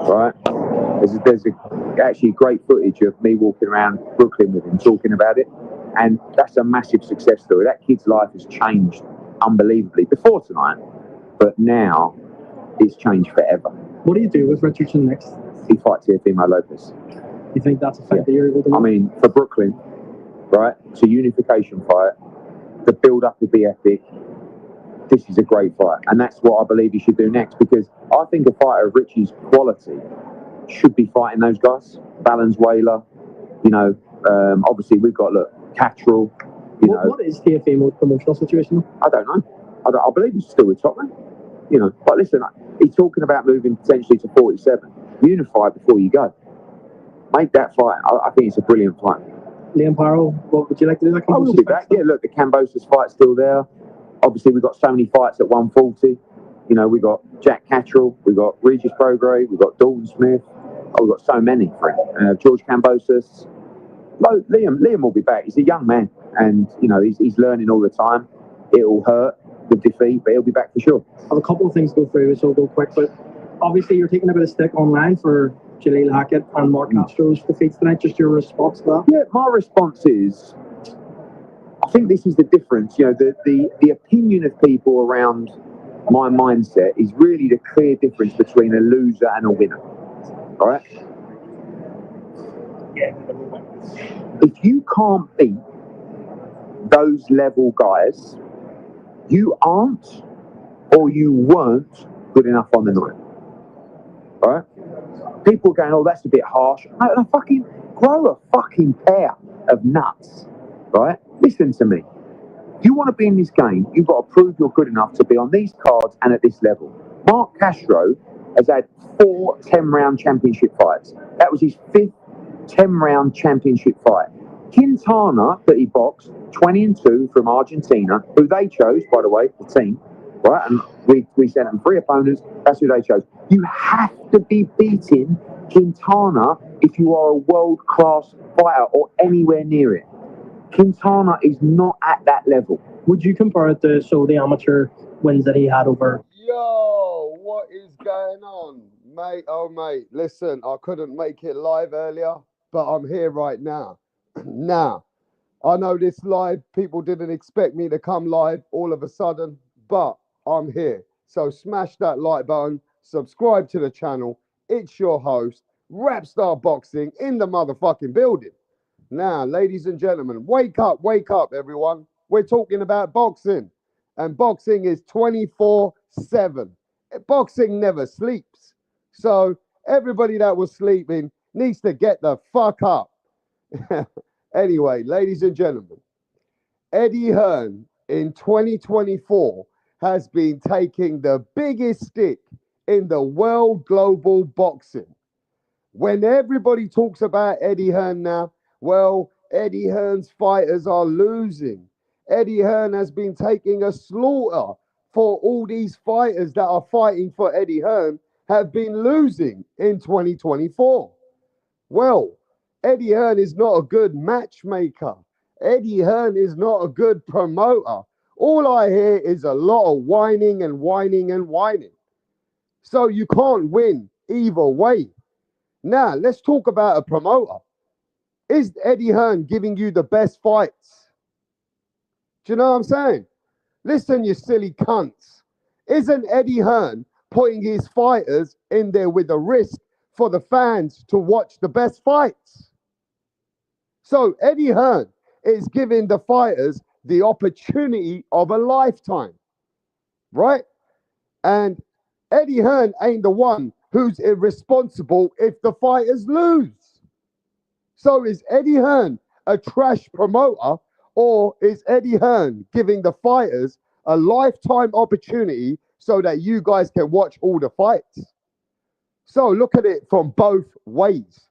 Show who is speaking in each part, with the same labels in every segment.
Speaker 1: right? There's actually great footage of me walking around Brooklyn with him talking about it, and that's a massive success story. That kid's life has changed unbelievably before tonight, but now it's changed forever.
Speaker 2: What do you do with Richardson next?
Speaker 1: He fights Teofimo Lopez.
Speaker 2: You think that's a fight that you're able to win?
Speaker 1: I mean, for Brooklyn, right, it's a unification fight. The build-up will be epic. This is a great fight, and that's what I believe he should do next, because I think a fighter of Richie's quality should be fighting those guys. Valenzuela, you know, obviously we've got, Cattrall,
Speaker 2: what is Teofimo's promotional situation?
Speaker 1: I don't know. I believe he's still with Tottenham, but listen, he's talking about moving potentially to 47. Unify before you go. Make that fight. I think it's a brilliant fight.
Speaker 2: Liam Parrow, what would you like to do?
Speaker 1: I will be back. Yeah, look, the Cambosos fight's still there. Obviously, we've got so many fights at 140. We've got Jack Cattrall, we've got Regis Prograis, we've got Dalton Smith. We've got so many, friend. George Cambosos. Liam will be back. He's a young man, and he's learning all the time. It'll hurt the defeat, but he'll be back for sure.
Speaker 2: I have a couple of things to go through, so I'll go quick. But obviously, you're taking a bit of stick online for Jaleel Hackett and Mark Castro's defeats tonight. Just your response to that?
Speaker 1: Yeah, my response is, I think this is the difference. The opinion of people around my mindset is really the clear difference between a loser and a winner. All right? If you can't beat those level guys, you aren't or you weren't good enough on the night. All right? People are going, oh, that's a bit harsh. No, fucking grow a fucking pair of nuts. Right? Listen to me. If you want to be in this game, you've got to prove you're good enough to be on these cards and at this level. Mark Castro has had 4 10-round championship fights. That was his 5th 10-round championship fight. Quintana, that he boxed, 20-2 from Argentina, who they chose, by the way, the team, right? And we sent them 3 opponents. That's who they chose. You have to be beating Quintana if you are a world-class fighter or anywhere near it. Quintana is not at that level.
Speaker 2: Would you compare it to the amateur wins that he had over?
Speaker 3: Yo, what is going on, mate? Oh, mate, listen, I couldn't make it live earlier, but I'm here right now. Now, I know this live, people didn't expect me to come live all of a sudden, but I'm here. So smash that like button, subscribe to the channel. It's your host, Rapstar Boxing, in the motherfucking building. Now, ladies and gentlemen, wake up, everyone. We're talking about boxing. And boxing is 24/7. Boxing never sleeps. So everybody that was sleeping needs to get the fuck up. Anyway, ladies and gentlemen, Eddie Hearn in 2024 has been taking the biggest stick in the world global boxing. When everybody talks about Eddie Hearn now, well, Eddie Hearn's fighters are losing. Eddie Hearn has been taking a slaughter for all these fighters that are fighting for Eddie Hearn have been losing in 2024. Well, Eddie Hearn is not a good matchmaker. Eddie Hearn is not a good promoter. All I hear is a lot of whining and whining and whining. So you can't win either way. Now, let's talk about a promoter. Is Eddie Hearn giving you the best fights? Do you know what I'm saying? Listen, you silly cunts. Isn't Eddie Hearn putting his fighters in there with a risk for the fans to watch the best fights? So Eddie Hearn is giving the fighters the opportunity of a lifetime, right? And Eddie Hearn ain't the one who's irresponsible if the fighters lose. So is Eddie Hearn a trash promoter, or is Eddie Hearn giving the fighters a lifetime opportunity so that you guys can watch all the fights? So look at it from both ways.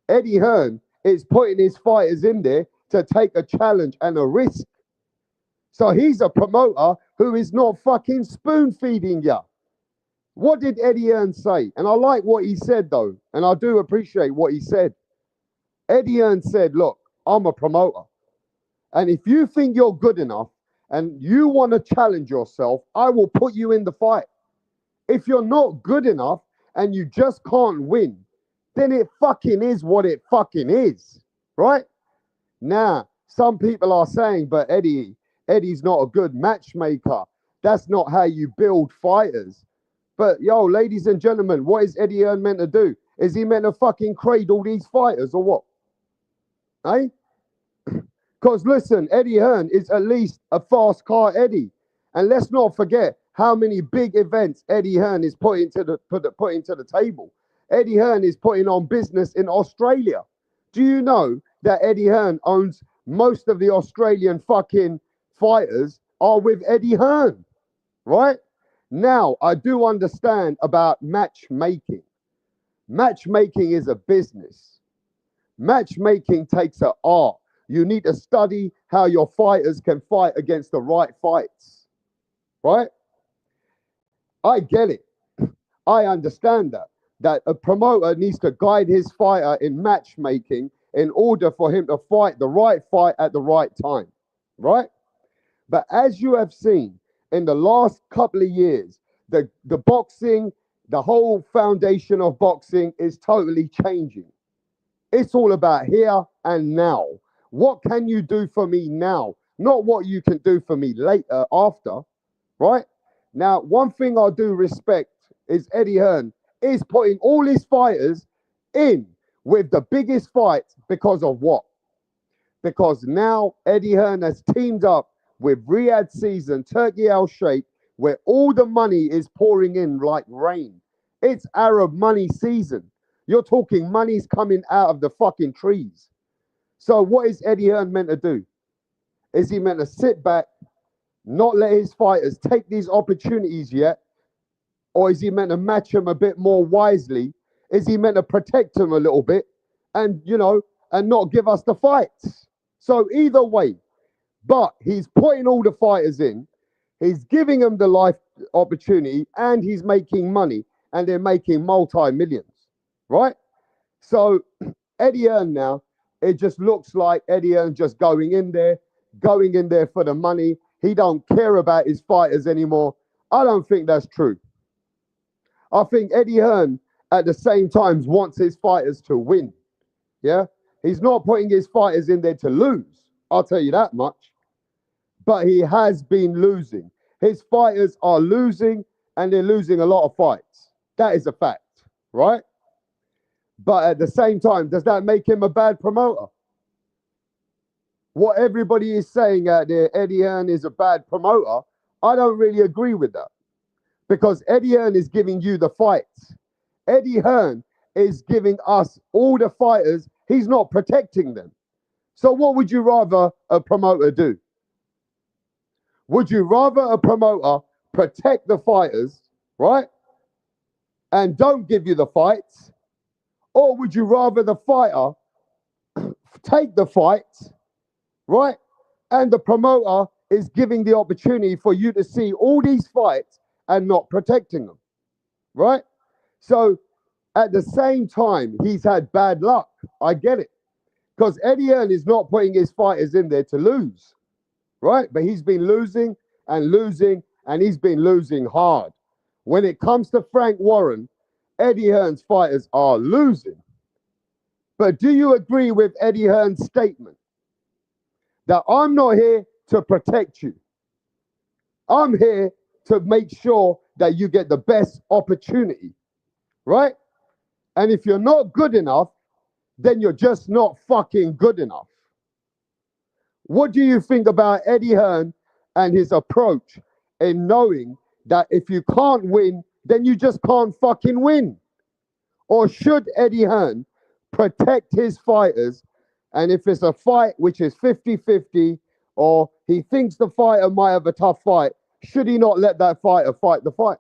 Speaker 3: Eddie Hearn is putting his fighters in there to take a challenge and a risk. So he's a promoter who is not fucking spoon feeding you. What did Eddie Hearn say? And I like what he said, though, and I do appreciate what he said. Eddie Hearn said, look, I'm a promoter. And if you think you're good enough and you want to challenge yourself, I will put you in the fight. If you're not good enough and you just can't win, then it fucking is what it fucking is, right? Now, some people are saying, but Eddie's not a good matchmaker. That's not how you build fighters. But yo, ladies and gentlemen, what is Eddie Hearn meant to do? Is he meant to fucking cradle these fighters or what? Eh? Because listen, Eddie Hearn is at least a fast car Eddie. And let's not forget how many big events Eddie Hearn is putting to the table. Eddie Hearn is putting on business in Australia. Do you know that Eddie Hearn owns most of the Australian fucking fighters are with Eddie Hearn, right? Now, I do understand about matchmaking. Matchmaking is a business. Matchmaking takes an art. You need to study how your fighters can fight against the right fights, right? I get it. I understand that a promoter needs to guide his fighter in matchmaking in order for him to fight the right fight at the right time, right? But as you have seen in the last couple of years, the boxing, the whole foundation of boxing is totally changing. It's all about here and now. What can you do for me now? Not what you can do for me later, after, right? Now, one thing I do respect is Eddie Hearn is putting all his fighters in with the biggest fights because of what? Because now Eddie Hearn has teamed up with Riyadh Season, Turkey Al Sheikh, where all the money is pouring in like rain. It's Arab money season. You're talking money's coming out of the fucking trees. So what is Eddie Hearn meant to do? Is he meant to sit back, not let his fighters take these opportunities yet? Or is he meant to match them a bit more wisely? Is he meant to protect them a little bit and, and not give us the fights? So either way, but he's putting all the fighters in, he's giving them the life opportunity, and he's making money, and they're making multi-millions, right? So Eddie Hearn now, it just looks like Eddie Hearn just going in there for the money. He don't care about his fighters anymore. I don't think that's true. I think Eddie Hearn at the same time wants his fighters to win. Yeah? He's not putting his fighters in there to lose. I'll tell you that much. But he has been losing. His fighters are losing, and they're losing a lot of fights. That is a fact, right? But at the same time, does that make him a bad promoter? What everybody is saying out there, Eddie Hearn is a bad promoter, I don't really agree with that. Because Eddie Hearn is giving you the fights. Eddie Hearn is giving us all the fighters. He's not protecting them. So what would you rather a promoter do? Would you rather a promoter protect the fighters, right? And don't give you the fights? Or would you rather the fighter take the fights, right? And the promoter is giving the opportunity for you to see all these fights and not protecting them, right? So at the same time, he's had bad luck. I get it. Because Eddie Hearn is not putting his fighters in there to lose, right? But he's been losing, and he's been losing hard. When it comes to Frank Warren, Eddie Hearn's fighters are losing. But do you agree with Eddie Hearn's statement that I'm not here to protect you? I'm here to make sure that you get the best opportunity, right? And if you're not good enough, then you're just not fucking good enough. What do you think about Eddie Hearn and his approach in knowing that if you can't win, then you just can't fucking win? Or should Eddie Hearn protect his fighters, and if it's a fight which is 50-50, or he thinks the fighter might have a tough fight, should he not let that fighter fight the fight?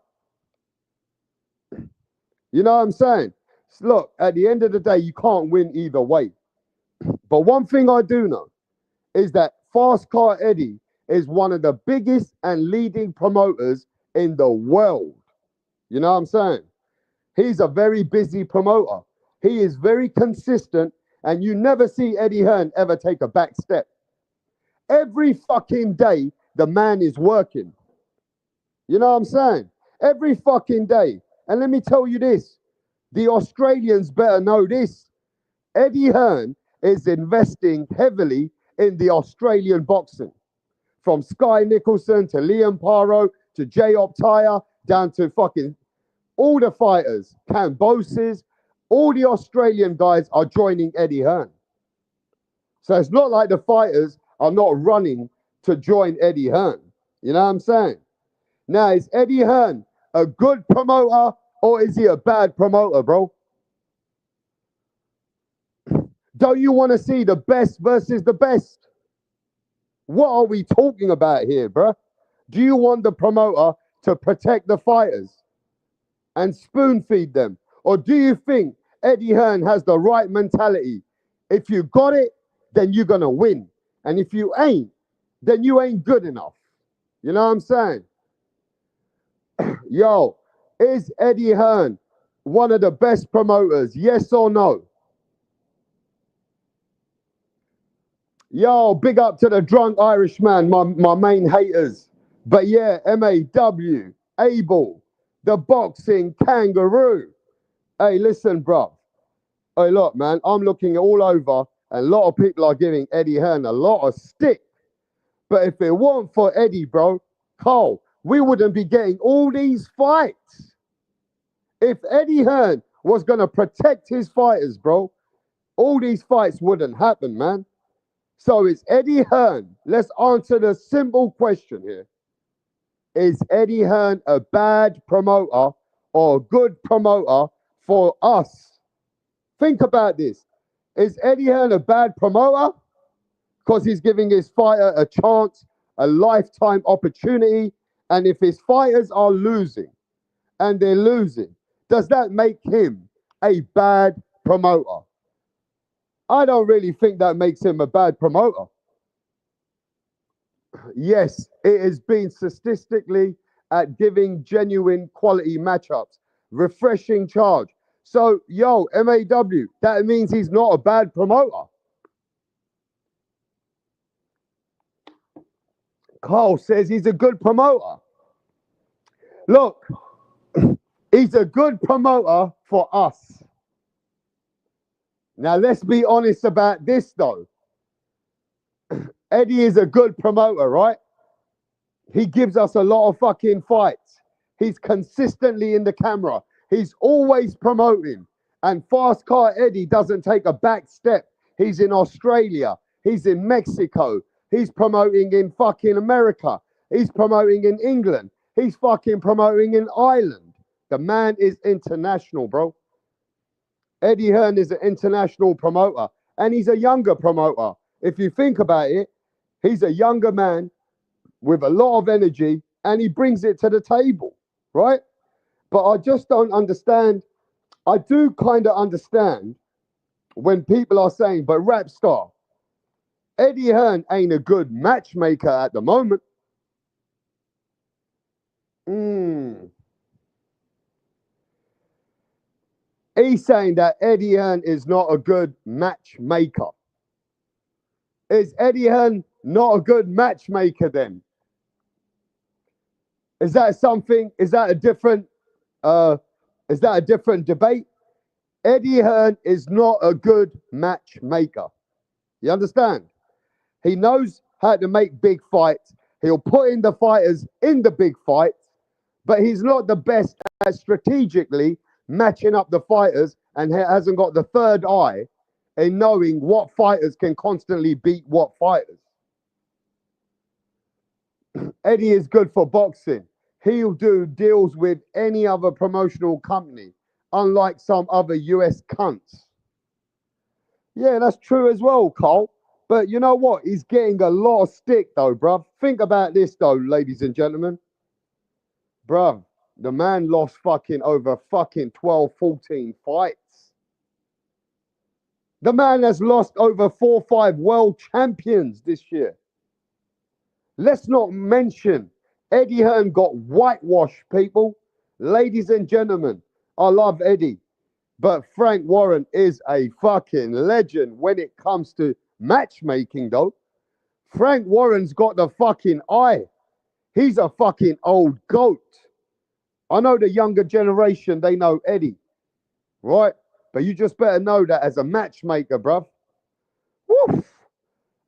Speaker 3: You know what I'm saying? Look, at the end of the day, you can't win either way. But one thing I do know is that Fast Car Eddie is one of the biggest and leading promoters in the world. You know what I'm saying? He's a very busy promoter. He is very consistent, and you never see Eddie Hearn ever take a back step. Every fucking day, the man is working. You know what I'm saying? Every fucking day. And let me tell you this, The Australians better know this. Eddie Hearn is investing heavily in the Australian boxing. From Sky Nicholson to Liam Paro to Jay Optaya down to fucking all the fighters, Cambosis, all the Australian guys are joining Eddie Hearn. So it's not like the fighters are not running to join Eddie Hearn. You know what I'm saying? Now, is Eddie Hearn a good promoter or is he a bad promoter, bro? Don't you want to see the best versus the best? What are we talking about here, bro? Do you want the promoter to protect the fighters and spoon feed them? Or do you think Eddie Hearn has the right mentality? If you got it, then you're going to win. And if you ain't, then you ain't good enough. You know what I'm saying? Yo, is Eddie Hearn one of the best promoters? Yes or no? Yo, big up to the drunk Irishman, my main haters. But yeah, MAW, Abel, the boxing kangaroo. Hey, listen, bro. Hey, look, man, I'm looking all over, and a lot of people are giving Eddie Hearn a lot of stick. But if it weren't for Eddie, bro, Cole, we wouldn't be getting all these fights. If Eddie Hearn was going to protect his fighters, bro, all these fights wouldn't happen, man. So it's Eddie Hearn. Let's answer the simple question here. Is Eddie Hearn a bad promoter or a good promoter for us? Think about this. Is Eddie Hearn a bad promoter? Because he's giving his fighter a chance, a lifetime opportunity. And if his fighters are losing, and they're losing, does that make him a bad promoter? I don't really think that makes him a bad promoter. Yes, it has been statistically at giving genuine quality matchups, refreshing charge. So, yo, MAW, that means he's not a bad promoter. Carl says he's a good promoter. Look, he's a good promoter for us. Now, let's be honest about this, though. Eddie is a good promoter, right? He gives us a lot of fucking fights. He's consistently in the camera. He's always promoting. And Fast Car Eddie doesn't take a back step. He's in Australia. He's in Mexico. He's promoting in fucking America. He's promoting in England. He's fucking promoting in Ireland. The man is international, bro. Eddie Hearn is an international promoter. And he's a younger promoter. If you think about it, he's a younger man with a lot of energy, and he brings it to the table, right? But I just don't understand. I do kind of understand when people are saying, but Rapstar, Eddie Hearn ain't a good matchmaker at the moment. He's saying that Eddie Hearn is not a good matchmaker. Is Eddie Hearn not a good matchmaker then? Is that something? Is that a different debate? Eddie Hearn is not a good matchmaker. You understand? He knows how to make big fights. He'll put in the fighters in the big fights, but he's not the best at strategically matching up the fighters, and hasn't got the third eye in knowing what fighters can constantly beat what fighters. Eddie is good for boxing. He'll do deals with any other promotional company, unlike some other US cunts. Yeah, that's true as well, Cole. But you know what? He's getting a lot of stick, though, bruv. Think about this, though, ladies and gentlemen. Bruv, the man lost fucking over fucking 12, 14 fights. The man has lost over 4 or 5 world champions this year. Let's not mention Eddie Hearn got whitewashed, people. Ladies and gentlemen, I love Eddie, but Frank Warren is a fucking legend when it comes to matchmaking, though. Frank Warren's got the fucking eye. He's a fucking old goat. I know the younger generation, they know Eddie. right? But you just better know that as a matchmaker, bruv, woof,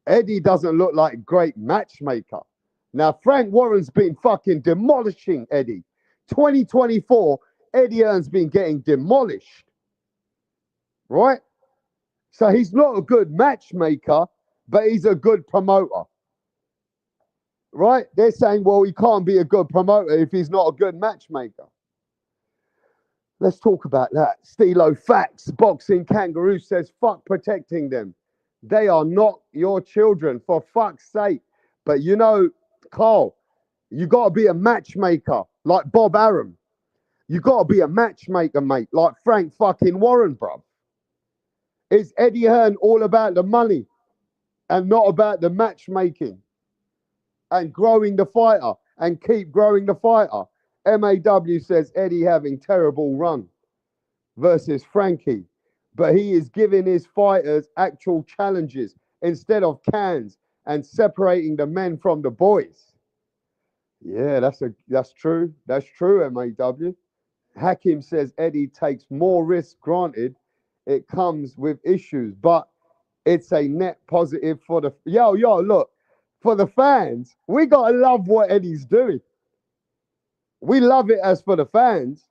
Speaker 3: Eddie doesn't look like a great matchmaker. Now, Frank Warren's been fucking demolishing Eddie. 2024, Eddie Hearn's been getting demolished, right? So he's not a good matchmaker, but he's a good promoter, right? They're saying, well, he can't be a good promoter if he's not a good matchmaker. Let's talk about that. Stilo Facts, Boxing Kangaroo says, fuck protecting them. They are not your children, for fuck's sake. But you know, Carl, you got to be a matchmaker like Bob Arum. You got to be a matchmaker, mate, like Frank fucking Warren, bruv. Is Eddie Hearn all about the money and not about the matchmaking and growing the fighter and keep growing the fighter? MAW says Eddie having terrible run versus Frankie, but he is giving his fighters actual challenges instead of cans and separating the men from the boys. Yeah, that's true. That's true, MAW. Hakim says Eddie takes more risk. Granted, it comes with issues, but it's a net positive for the look, for the fans. We gotta love what Eddie's doing. We love it as for the fans,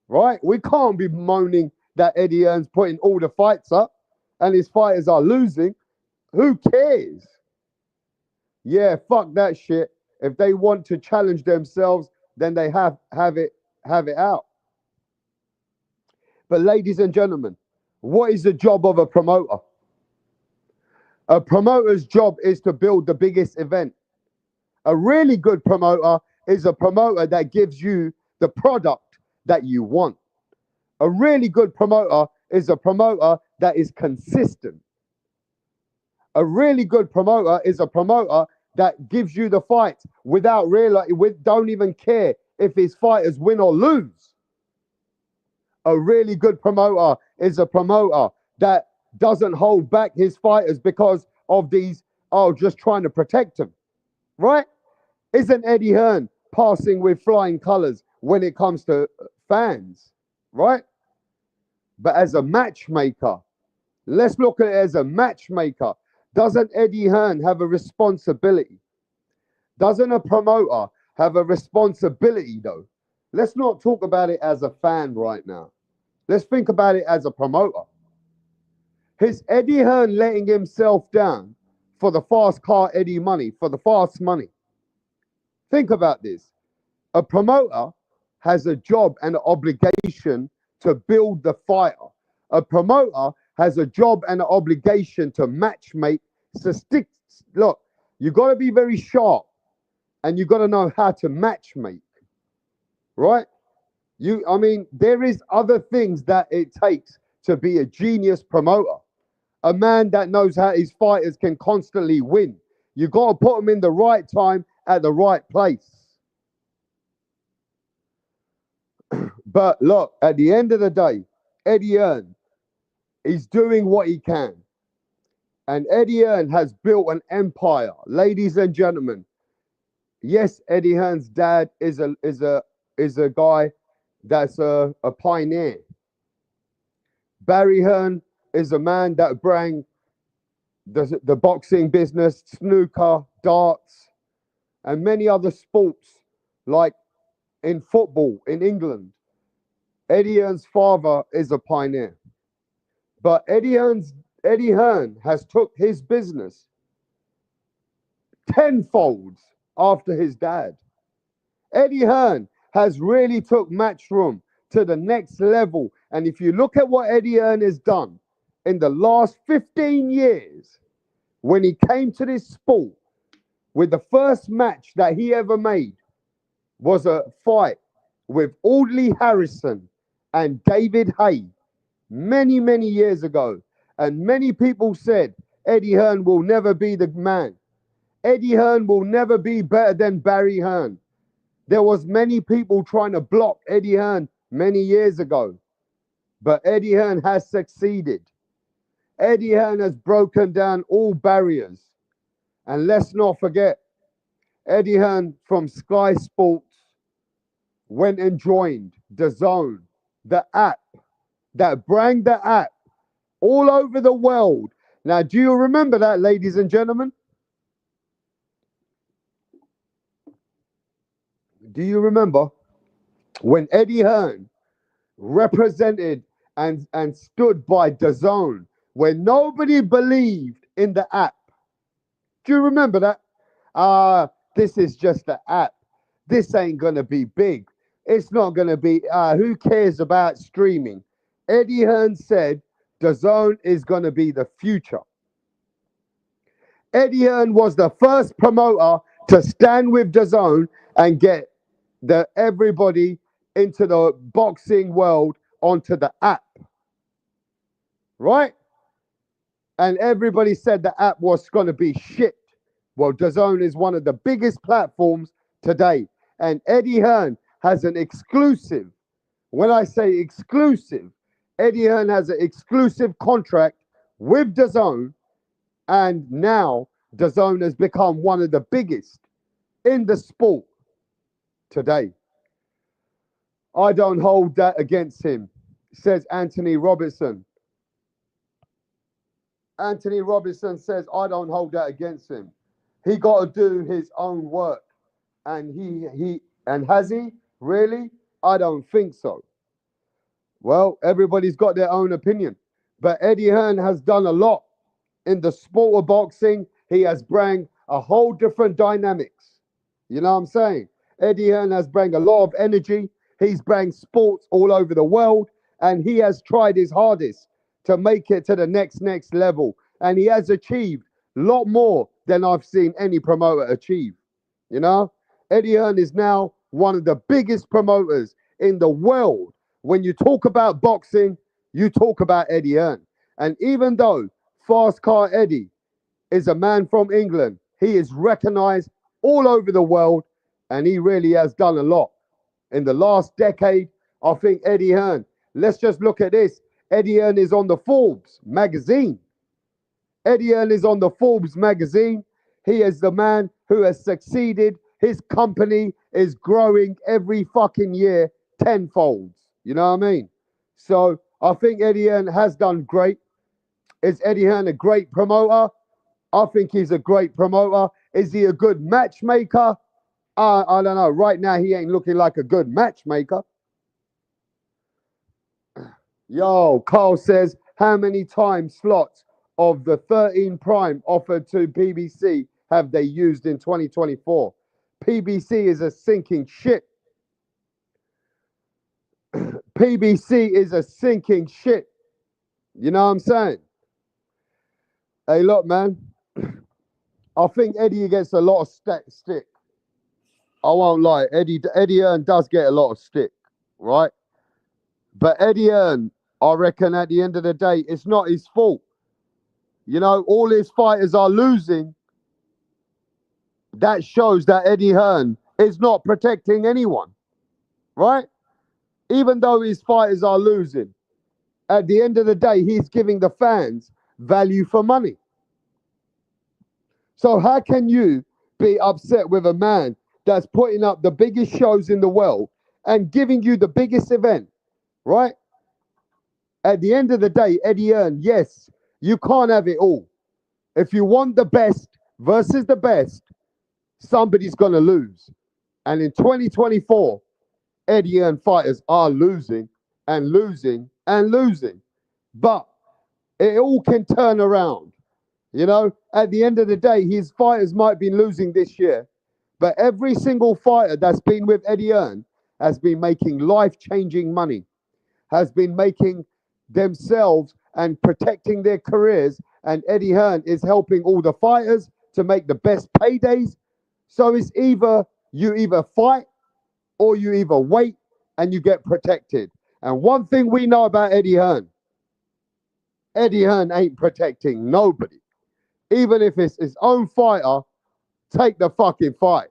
Speaker 3: right? We can't be moaning that Eddie Hearn's putting all the fights up and his fighters are losing. Who cares? Yeah, fuck that shit. If they want to challenge themselves, then they have it out. But ladies and gentlemen, what is the job of a promoter? A promoter's job is to build the biggest event. A really good promoter is a promoter that gives you the product that you want. A really good promoter is a promoter that is consistent. A really good promoter is a promoter that gives you the fight without don't even care if his fighters win or lose. A really good promoter is a promoter that doesn't hold back his fighters because of these, just trying to protect them, right? Isn't Eddie Hearn passing with flying colors when it comes to fans, right? But as a matchmaker, let's look at it as a matchmaker. Doesn't Eddie Hearn have a responsibility? Doesn't a promoter have a responsibility, though? Let's not talk about it as a fan right now. Let's think about it as a promoter. Is Eddie Hearn letting himself down for the fast car Eddie money, for the fast money? Think about this. A promoter has a job and an obligation to build the fighter. A promoter has a job and an obligation to matchmake. Look, you got to be very sharp and you got to know how to matchmake, right? There is other things that it takes to be a genius promoter. A man that knows how his fighters can constantly win. You got to put them in the right time at the right place. But look, at the end of the day, Eddie Hearn is doing what he can. And Eddie Hearn has built an empire. Ladies and gentlemen, yes, Eddie Hearn's dad is a guy that's a pioneer. Barry Hearn is a man that brought the boxing business, snooker, darts, and many other sports, like in football in England. Eddie Hearn's father is a pioneer. But Eddie Hearn has took his business tenfold after his dad. Eddie Hearn has really took Matchroom to the next level. And if you look at what Eddie Hearn has done in the last 15 years, when he came to this sport, with the first match that he ever made was a fight with Audley Harrison and David Hay many, many years ago. And many people said Eddie Hearn will never be the man. Eddie Hearn will never be better than Barry Hearn. There was many people trying to block Eddie Hearn many years ago. But Eddie Hearn has succeeded. Eddie Hearn has broken down all barriers. And let's not forget, Eddie Hearn from Sky Sports went and joined DAZN, the app, that bring the app all over the world. Now, do you remember that, ladies and gentlemen? Do you remember when Eddie Hearn represented and stood by DAZN when nobody believed in the app? Do you remember that? This is just the app. This ain't going to be big. It's not going to be, who cares about streaming? Eddie Hearn said DAZN is going to be the future. Eddie Hearn was the first promoter to stand with DAZN and get everybody into the boxing world onto the app. Right? And everybody said the app was going to be shit. Well, DAZN is one of the biggest platforms today. And Eddie Hearn has an exclusive. When I say exclusive, Eddie Hearn has an exclusive contract with DAZN. And now DAZN has become one of the biggest in the sport today. I don't hold that against him, says Anthony Robertson. Anthony Robertson says, I don't hold that against him. He got to do his own work. And has he? Really? I don't think so. Well, everybody's got their own opinion. But Eddie Hearn has done a lot in the sport of boxing. He has brought a whole different dynamics. You know what I'm saying? Eddie Hearn has brought a lot of energy. He's brought sports all over the world. And he has tried his hardest to make it to the next level. And he has achieved a lot more than I've seen any promoter achieve. You know? Eddie Hearn is now one of the biggest promoters in the world. When you talk about boxing, you talk about Eddie Hearn. And even though Fast Car Eddie is a man from England, he is recognized all over the world, and he really has done a lot. In the last decade, I think Eddie Hearn, let's just look at this. Eddie Hearn is on the Forbes magazine. Eddie Hearn is on the Forbes magazine. He is the man who has succeeded. His company is growing every fucking year tenfold. You know what I mean? So I think Eddie Hearn has done great. Is Eddie Hearn a great promoter? I think he's a great promoter. Is he a good matchmaker? I don't know. Right now, he ain't looking like a good matchmaker. Yo, Carl says, how many time slots of the 13 Prime offered to PBC have they used in 2024? PBC is a sinking ship. PBC is a sinking ship. You know what I'm saying? Hey, look, man. I think Eddie gets a lot of stick. I won't lie. Eddie Hearn does get a lot of stick, right? But Eddie Hearn, I reckon at the end of the day, it's not his fault. You know, all his fighters are losing. That shows that Eddie Hearn is not protecting anyone, right? Even though his fighters are losing, at the end of the day, he's giving the fans value for money. So how can you be upset with a man that's putting up the biggest shows in the world and giving you the biggest event, right? At the end of the day, Eddie Hearn, yes, you can't have it all. If you want the best versus the best, somebody's going to lose. And in 2024, Eddie Hearn fighters are losing and losing and losing. But it all can turn around. You know, at the end of the day, his fighters might be losing this year. But every single fighter that's been with Eddie Hearn has been making life-changing money, has been making themselves and protecting their careers. And Eddie Hearn is helping all the fighters to make the best paydays. So it's either you fight or you either wait and you get protected. And one thing we know about Eddie Hearn ain't protecting nobody. Even if it's his own fighter, take the fucking fight.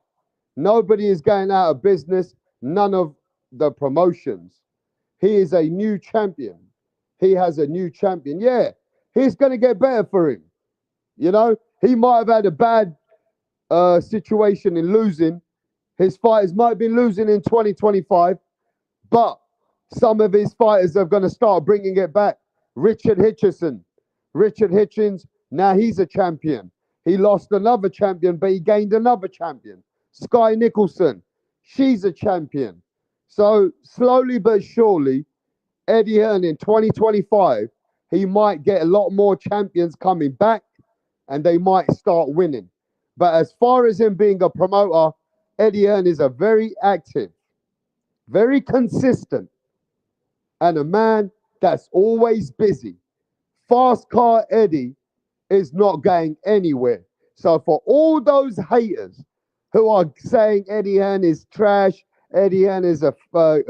Speaker 3: Nobody is going out of business. None of the promotions. He is a new champion. He has a new champion. Yeah, he's going to get better for him. You know, he might have had a bad situation in losing. His fighters might be losing in 2025, but Some of his fighters are going to start bringing it back. Richard Hitchison. Richard Hitchens, now he's a champion. He lost another champion, but he gained another champion. Sky Nicholson, she's a champion. So slowly but surely, Eddie Hearn in 2025, he might get a lot more champions coming back and they might start winning. But as far as him being a promoter, Eddie Hearn is a very active, very consistent, and a man that's always busy. Fast Car Eddie is not going anywhere. So for all those haters who are saying Eddie Hearn is trash, Eddie Hearn is a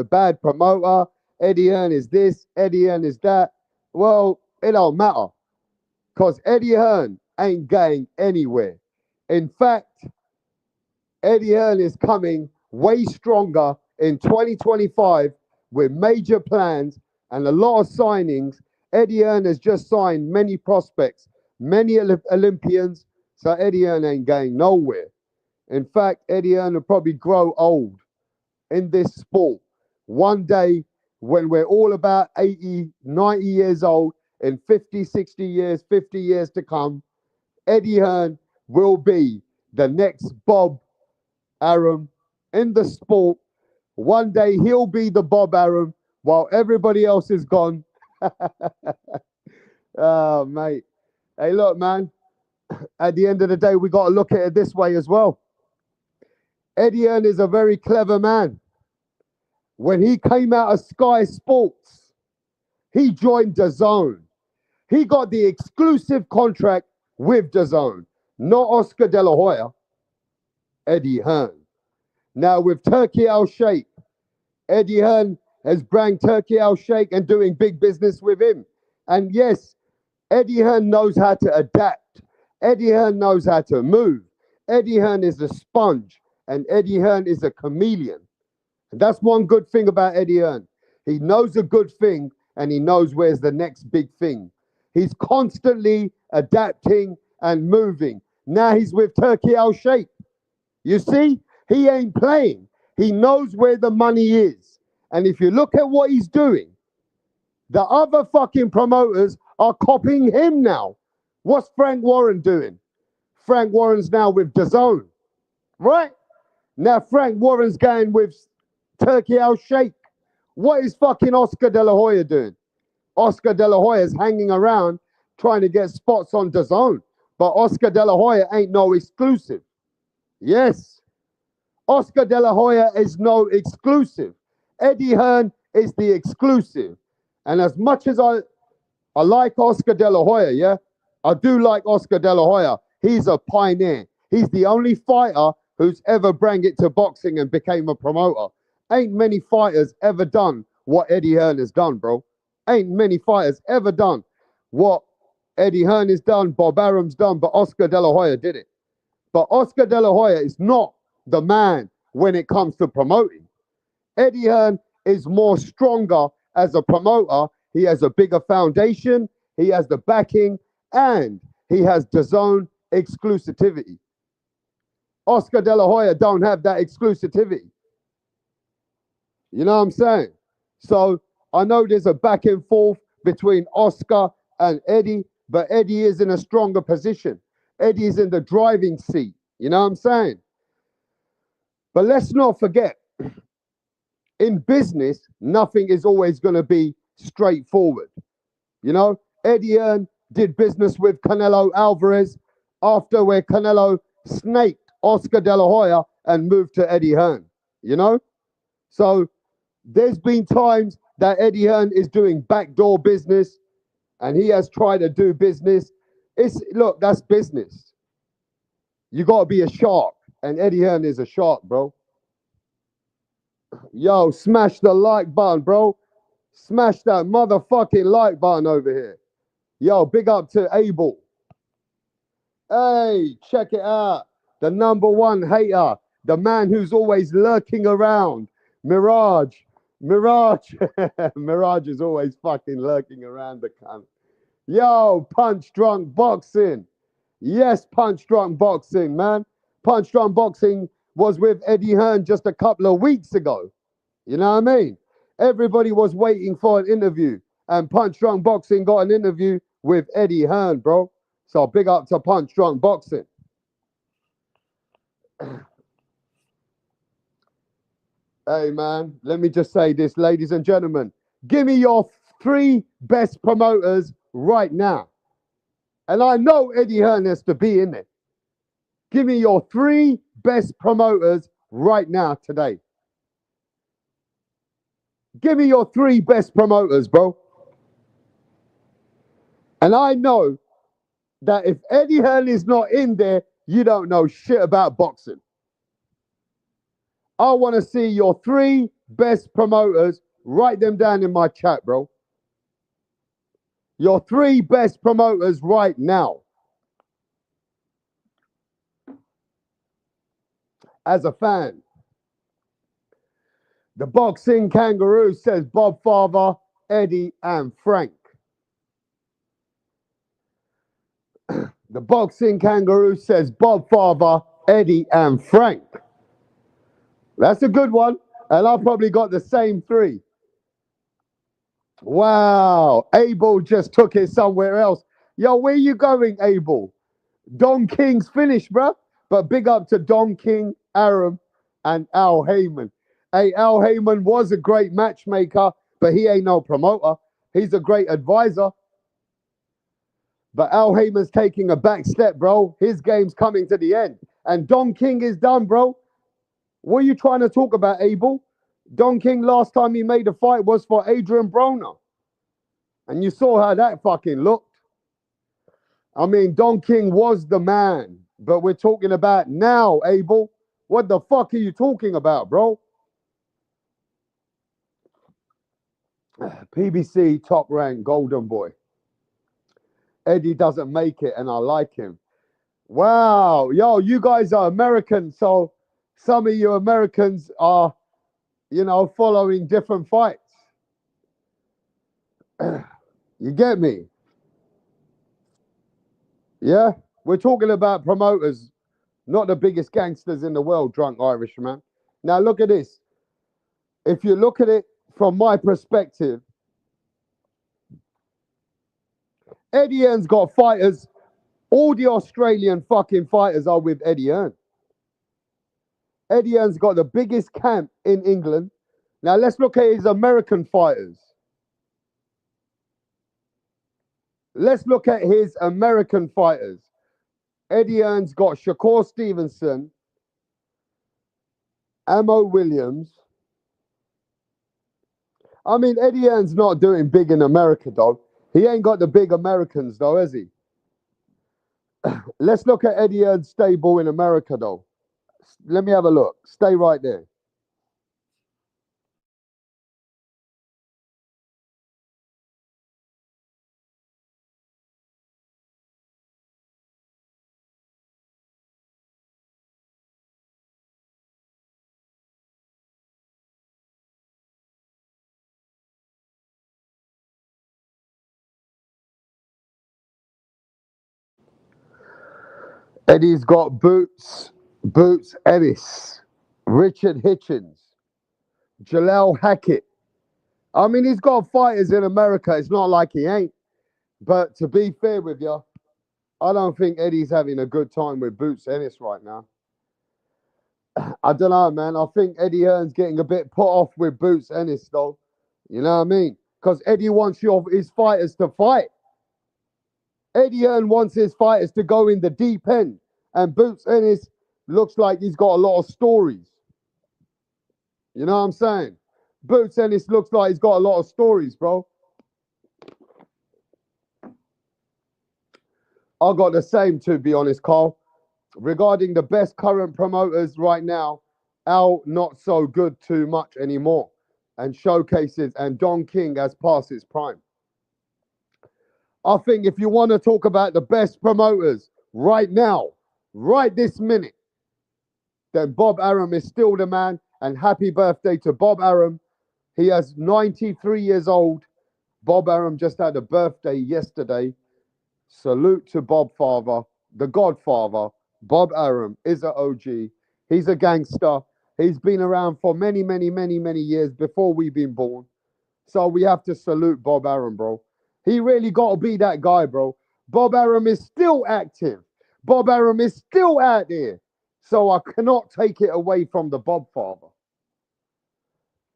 Speaker 3: bad promoter, Eddie Hearn is this, Eddie Hearn is that, well, it don't matter. Because Eddie Hearn ain't going anywhere. In fact, Eddie Hearn is coming way stronger in 2025 with major plans and a lot of signings. Eddie Hearn has just signed many prospects, many Olympians, so Eddie Hearn ain't going nowhere. In fact, Eddie Hearn will probably grow old in this sport. One day, when we're all about 80, 90 years old, in 50, 60 years, 50 years to come, Eddie Hearn will be the next Bob Arum in the sport. One day he'll be the Bob Arum while everybody else is gone. Oh, mate. Hey, look, man. At the end of the day, we got to look at it this way as well. Eddie Hearn is a very clever man. When he came out of Sky Sports, he joined DAZN. He got the exclusive contract with DAZN, not Oscar De La Hoya, Eddie Hearn. Now with Turki Al-Sheikh, Eddie Hearn has brought Turki Al-Sheikh and doing big business with him. And yes, Eddie Hearn knows how to adapt. Eddie Hearn knows how to move. Eddie Hearn is a sponge, and Eddie Hearn is a chameleon. And that's one good thing about Eddie Hearn. He knows a good thing, and he knows where's the next big thing. He's constantly adapting and moving. Now he's with Turki Al-Sheikh. You see, he ain't playing. He knows where the money is. And if you look at what he's doing, the other fucking promoters are copying him now. What's Frank Warren doing? Frank Warren's now with DAZN, right? Now Frank Warren's going with Turki Al-Sheikh. What is fucking Oscar De La Hoya doing? Oscar De La Hoya's hanging around trying to get spots on DAZN. But Oscar De La Hoya ain't no exclusive. Yes, Oscar De La Hoya is no exclusive. Eddie Hearn is the exclusive. And as much as I like Oscar De La Hoya, yeah, I do like Oscar De La Hoya. He's a pioneer. He's the only fighter who's ever brought it to boxing and became a promoter. Ain't many fighters ever done what Eddie Hearn has done, bro. Ain't many fighters ever done what Eddie Hearn has done, Bob Arum's done, but Oscar De La Hoya did it. But Oscar De La Hoya is not the man when it comes to promoting. Eddie Hearn is more stronger as a promoter. He has a bigger foundation, he has the backing, and he has DAZN exclusivity. Oscar De La Hoya don't have that exclusivity. You know what I'm saying? So I know there's a back and forth between Oscar and Eddie, but Eddie is in a stronger position. Eddie is in the driving seat. You know what I'm saying? But let's not forget, in business, nothing is always going to be straightforward. You know, Eddie Hearn did business with Canelo Alvarez after where Canelo snaked Oscar De La Hoya and moved to Eddie Hearn. You know? So there's been times that Eddie Hearn is doing backdoor business and he has tried to do business. Look, that's business. You got to be a shark, and Eddie Hearn is a shark, bro. Yo, smash the like button, bro. Smash that motherfucking like button over here. Yo, big up to Abel. Hey, check it out. The #1 hater, the man who's always lurking around. Mirage. Mirage is always fucking lurking around the cunt. Yo, Punch Drunk Boxing. Yes, Punch Drunk Boxing, man. Punch Drunk Boxing was with Eddie Hearn just a couple of weeks ago. You know what I mean? Everybody was waiting for an interview, and Punch Drunk Boxing got an interview with Eddie Hearn, bro. So big up to Punch Drunk Boxing. Hey, man, let me just say this, ladies and gentlemen. Give me your 3 best promoters right now. And I know Eddie Hearn has to be in it. Give me your 3 best promoters right now today. Give me your 3 best promoters, bro. And I know that if Eddie Hearn is not in there, you don't know shit about boxing. I want to see your 3 best promoters. Write them down in my chat, bro. Your 3 best promoters right now. As a fan, the Boxing Kangaroo says Bob Father, Eddie, and Frank. The Boxing Kangaroo says Bob Father, Eddie, and Frank. That's a good one. And I probably got the same 3. Wow. Abel just took it somewhere else. Yo, where you going, Abel? Don King's finished, bro. But big up to Don King, Aram, and Al Heyman. Hey, Al Heyman was a great matchmaker, but he ain't no promoter. He's a great advisor. But Al Heyman's taking a back step, bro. His game's coming to the end. And Don King is done, bro. What are you trying to talk about, Abel? Don King, last time he made a fight was for Adrian Broner. And you saw how that fucking looked. I mean, Don King was the man. But we're talking about now, Abel. What the fuck are you talking about, bro? PBC top rank golden boy. Eddie doesn't make it and I like him. Wow. Yo, you guys are American. So some of you Americans are, you know, following different fights. You get me? Yeah? We're talking about promoters, not the biggest gangsters in the world, drunk Irishman. Now look at this. If you look at it from my perspective, Eddie Hearn's got fighters. All the Australian fucking fighters are with Eddie Hearn. Eddie Hearn's got the biggest camp in England. Now let's look at his American fighters. Let's look at his American fighters. Eddie Hearn's got Shakur Stevenson, Amo Williams. I mean, Eddie Hearn's not doing big in America, though. He ain't got the big Americans, though, has he? Let's look at Eddie Hearn's stable in America, though. Let me have a look. Stay right there. Eddie's got Boots Ennis, Richard Hitchens, Jalal Hackett. I mean, he's got fighters in America. It's not like he ain't. But to be fair with you, I don't think Eddie's having a good time with Boots Ennis right now. I don't know, man. I think Eddie Hearn's getting a bit put off with Boots Ennis, though. You know what I mean? Because Eddie wants his fighters to fight. Eddie Hearn wants his fighters to go in the deep end. And Boots Ennis looks like he's got a lot of stories. You know what I'm saying? Boots Ennis looks like he's got a lot of stories, bro. I got the same, to be honest, Carl. Regarding the best current promoters right now, Al not so good too much anymore. And showcases, and Don King has passed its prime. I think if you want to talk about the best promoters right now, right this minute, then Bob Arum is still the man. And happy birthday to Bob Arum. He is 93 years old. Bob Arum just had a birthday yesterday. Salute to Bob Father, the Godfather. Bob Arum is an OG. He's a gangster. He's been around for many, many, many, many years before we've been born. So we have to salute Bob Arum, bro. He really got to be that guy, bro. Bob Arum is still active. Bob Arum is still out there. So I cannot take it away from the Bob father.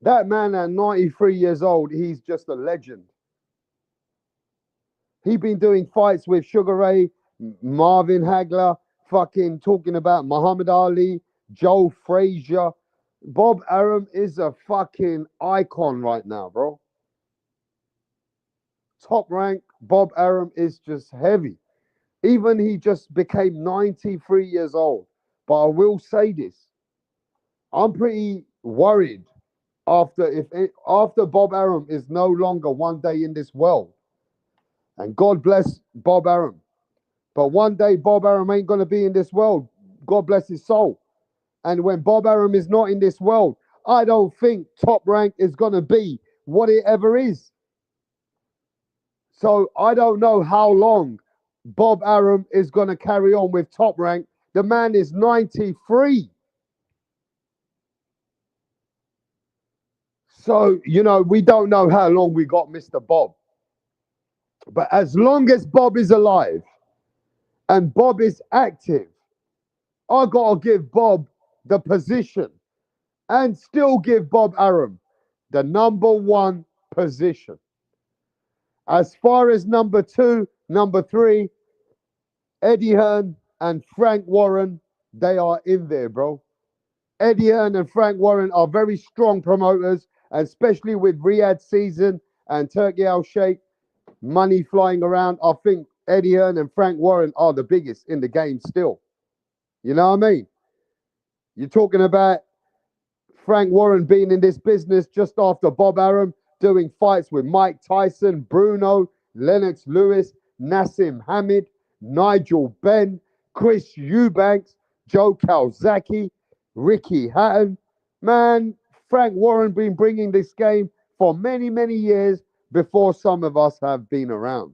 Speaker 3: That man at 93 years old, he's just a legend. He's been doing fights with Sugar Ray, Marvin Hagler, fucking talking about Muhammad Ali, Joe Frazier. Bob Arum is a fucking icon right now, bro. Top rank, Bob Arum is just heavy. Even he just became 93 years old. But I will say this. I'm pretty worried after Bob Arum is no longer one day in this world. And God bless Bob Arum. But one day Bob Arum ain't going to be in this world. God bless his soul. And when Bob Arum is not in this world, I don't think Top Rank is going to be what it ever is. So I don't know how long Bob Arum is going to carry on with Top Rank. The man is 93. So, we don't know how long we got Mr. Bob. But as long as Bob is alive and Bob is active, I got to give Bob the position and still give Bob Arum the number one position. As far as number 2, number 3, Eddie Hearn and Frank Warren, they are in there, bro. Eddie Hearn and Frank Warren are very strong promoters, especially with Riyadh season and Turkey Al Sheikh, money flying around. I think Eddie Hearn and Frank Warren are the biggest in the game still. You know what I mean? You're talking about Frank Warren being in this business just after Bob Arum, doing fights with Mike Tyson, Bruno, Lennox Lewis, Nassim Hamid, Nigel Benn, Chris Eubanks, Joe Calzaghe, Ricky Hatton. Man, Frank Warren been bringing this game for many, many years before some of us have been around.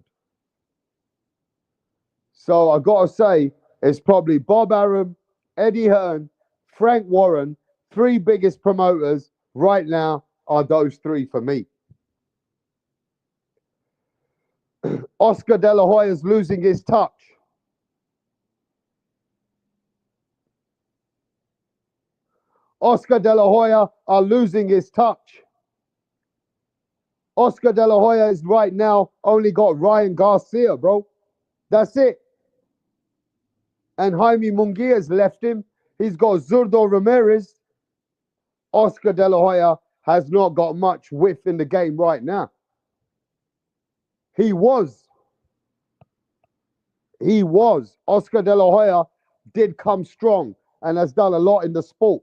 Speaker 3: So I got to say, it's probably Bob Arum, Eddie Hearn, Frank Warren. 3 biggest promoters right now are those 3 for me. Oscar De La Hoya's losing his touch. Oscar De La Hoya are losing his touch. Oscar De La Hoya is right now only got Ryan Garcia, bro. That's it. And Jaime Munguia's left him. He's got Zurdo Ramirez. Oscar De La Hoya has not got much width in the game right now. He was. Oscar De La Hoya did come strong and has done a lot in the sport.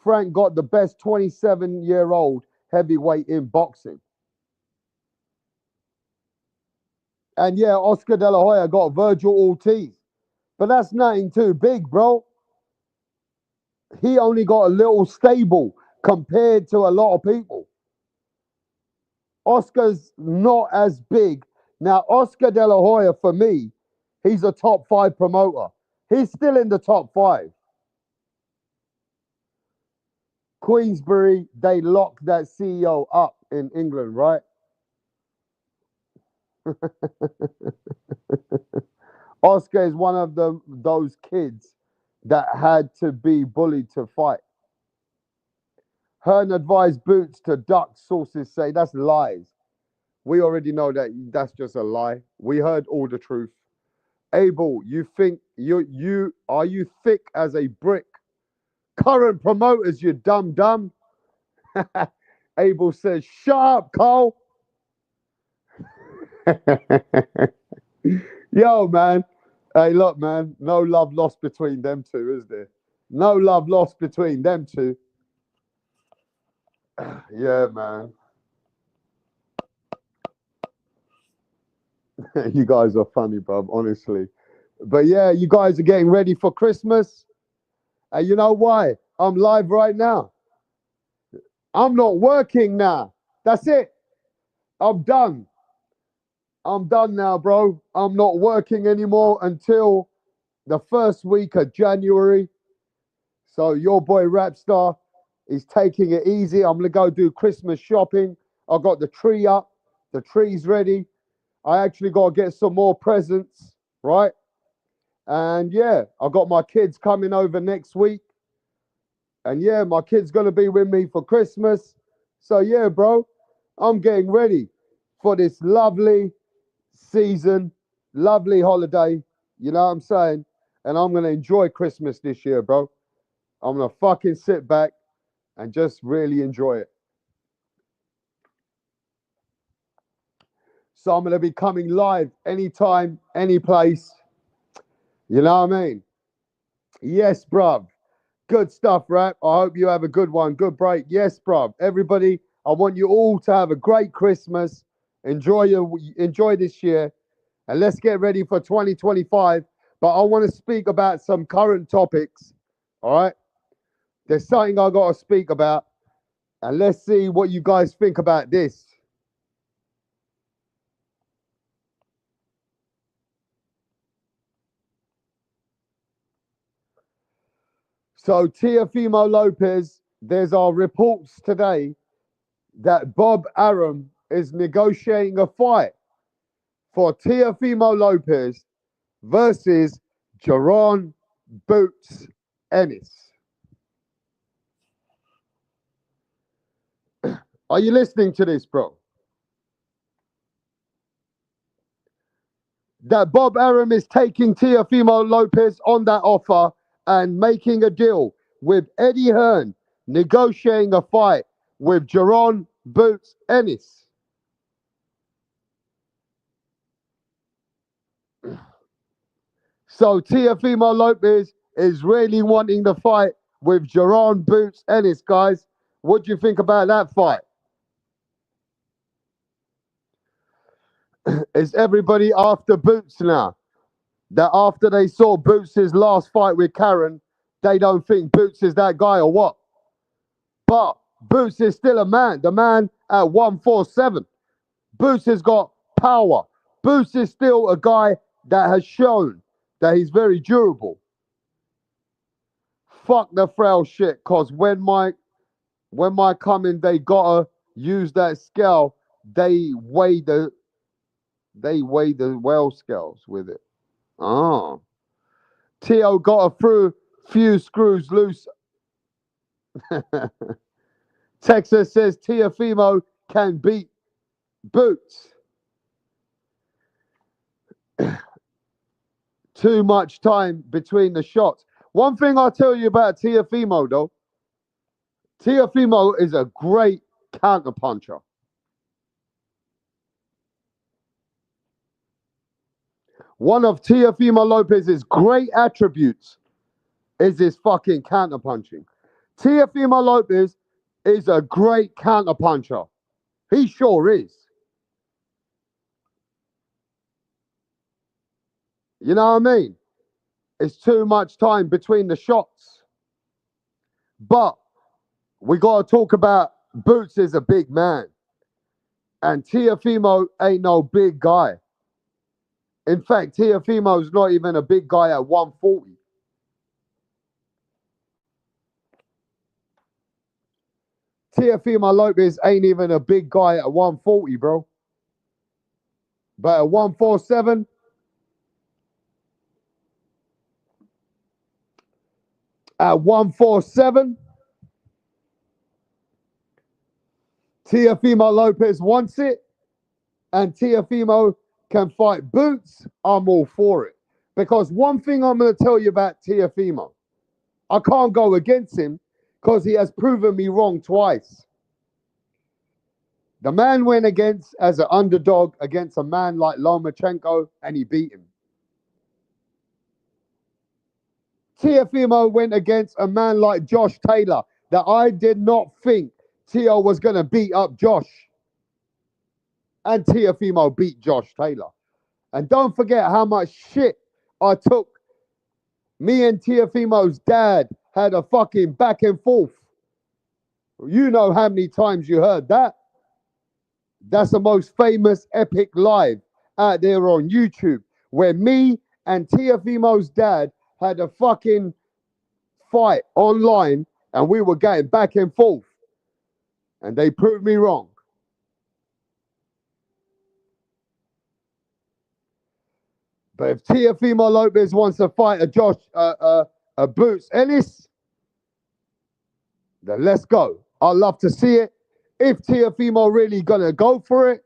Speaker 3: Frank got the best 27-year-old heavyweight in boxing. And yeah, Oscar De La Hoya got Virgil Ortiz. But that's nothing too big, bro. He only got a little stable compared to a lot of people. Oscar's not as big. Now, Oscar De La Hoya, for me, he's a top 5 promoter. He's still in the top 5. Queensbury, they locked that CEO up in England, right? Oscar is one of those kids that had to be bullied to fight. Hearn advised Boots to duck, sources say. That's lies. We already know that that's just a lie. We heard all the truth. Abel, you think you thick as a brick? Current promoters, you dumb. Abel says, shut up, Cole. Yo, man. Hey, look, man. No love lost between them 2, is there? No love lost between them 2. Yeah, man. You guys are funny, bro, honestly. But yeah, you guys are getting ready for Christmas. And you know why? I'm live right now. I'm not working now. That's it. I'm done. I'm done now, bro. I'm not working anymore until the first week of January. So your boy Rapstar, He's taking it easy. I'm gonna go do Christmas shopping. I got the tree up. The tree's ready. I actually got to get some more presents, right? And yeah, I got my kids coming over next week. And yeah, my kid's gonna be with me for Christmas. So yeah, bro, I'm getting ready for this lovely season, lovely holiday. You know what I'm saying? And I'm gonna enjoy Christmas this year, bro. I'm gonna fucking sit back and just really enjoy it. So I'm gonna be coming live anytime, any place. You know what I mean? Yes, bruv. Good stuff, Rap. I hope you have a good one. Good break. Yes, bruv. Everybody, I want you all to have a great Christmas. Enjoy this year. And let's get ready for 2025. But I want to speak about some current topics. All right. There's something I got to speak about. And let's see what you guys think about this. So, Teofimo Lopez, there's our reports today that Bob Arum is negotiating a fight for Teofimo Lopez versus Jaron Boots Ennis. Are you listening to this, bro? That Bob Arum is taking Teofimo Lopez on that offer and making a deal with Eddie Hearn, negotiating a fight with Jaron Boots Ennis. So Teofimo Lopez is really wanting the fight with Jaron Boots Ennis, guys. What do you think about that fight? Is everybody after Boots now? That after they saw Boots' last fight with Karen, they don't think Boots is that guy or what? But Boots is still a man. The man at 147. Boots has got power. Boots is still a guy that has shown that he's very durable. Fuck the frail shit, cause when my coming, they gotta use that scale. They weigh the well scales with it. Oh. Tio got a few screws loose. Texas says Teofimo can beat Boots. Too much time between the shots. One thing I'll tell you about Teofimo, though, Teofimo is a great counterpuncher. One of Teofimo Lopez's great attributes is his fucking counterpunching. Teofimo Lopez is a great counterpuncher. He sure is. You know what I mean? It's too much time between the shots. But we got to talk about Boots is a big man. And Teofimo ain't no big guy. In fact, Teofimo's not even a big guy at 140. Teofimo Lopez ain't even a big guy at 140, bro. But at 147, Teofimo Lopez wants it, and Teofimo can fight Boots. I'm all for it. Because one thing I'm going to tell you about Teofimo, I can't go against him because he has proven me wrong twice. The man went against as an underdog against a man like Lomachenko, and he beat him. Teofimo went against a man like Josh Taylor that I did not think Teo was going to beat up Josh. And Teofimo beat Josh Taylor. And don't forget how much shit I took. Me and Teofimo's dad had a fucking back and forth. You know how many times you heard that. That's the most famous epic live out there on YouTube, where me and Teofimo's dad had a fucking fight online, And we were going back and forth. And they proved me wrong. But if Teofimo Lopez wants to fight a Boots Ennis, then let's go. I'd love to see it. If Teofimo really gonna go for it,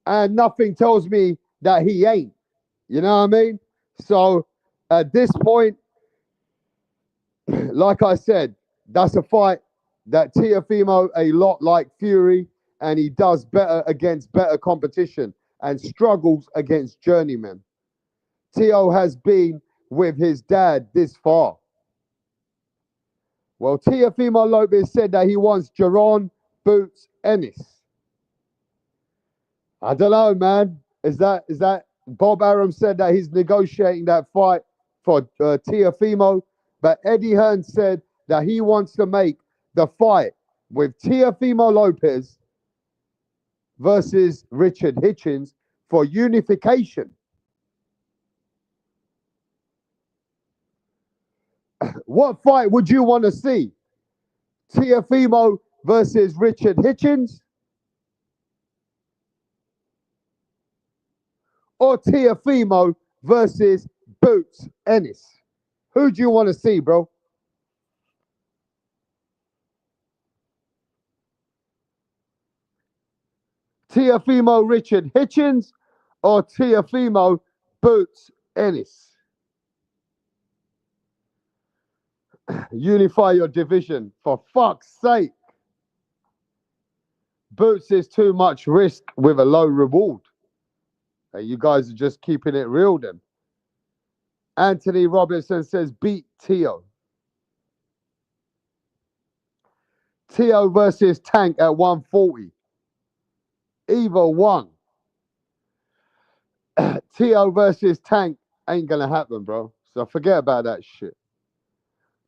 Speaker 3: and nothing tells me that he ain't. You know what I mean? So at this point, like I said, that's a fight that Teofimo, a lot like Fury, and he does better against better competition and struggles against journeymen. Teo has been with his dad this far. Well, Teofimo Lopez said that he wants Jaron Boots Ennis. I don't know, man. Is that Bob Arum said that he's negotiating that fight for Teofimo, but Eddie Hearn said that he wants to make the fight with Teofimo Lopez versus Richard Hitchens for unification. What fight would you want to see? Teofimo versus Richard Hitchens? Or Teofimo versus Boots Ennis? Who do you want to see, bro? Teofimo Richard Hitchens or Teofimo Boots Ennis? Unify your division, for fuck's sake. Boots is too much risk with a low reward. Hey, you guys are just keeping it real then. Anthony Robinson says beat Teo. Teo versus Tank at 140. Either one. Teo versus Tank ain't gonna happen, bro. So forget about that shit.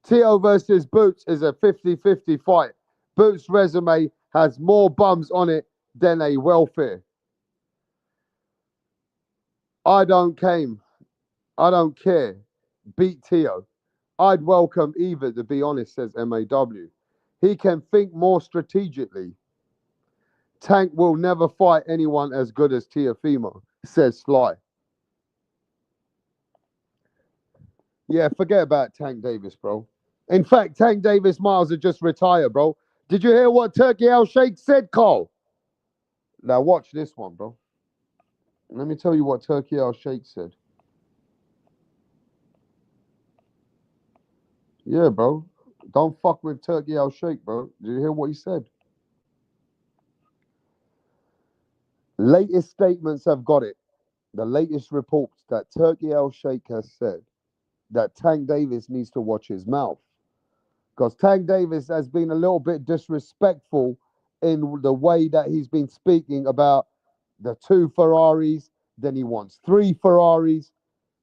Speaker 3: Teo versus Boots is a 50-50 fight. Boots' resume has more bums on it than a welfare. I don't care. Beat Teo. I'd welcome either, to be honest, says MAW. He can think more strategically. Tank will never fight anyone as good as Teofimo, says Sly. Yeah, forget about Tank Davis, bro. In fact, Tank Davis miles have just retired, bro. Did you hear what Turkey Al Sheikh said, Carl? Now watch this one, bro. Let me tell you what Turkey Al Sheikh said. Yeah, bro. Don't fuck with Turkey Al Sheikh, bro. Did you hear what he said? Latest statements have got it. The latest reports that Turkey Al Sheikh has said that Tank Davis needs to watch his mouth. Because Tank Davis has been a little bit disrespectful in the way that he's been speaking about the 2 Ferraris, then he wants 3 Ferraris.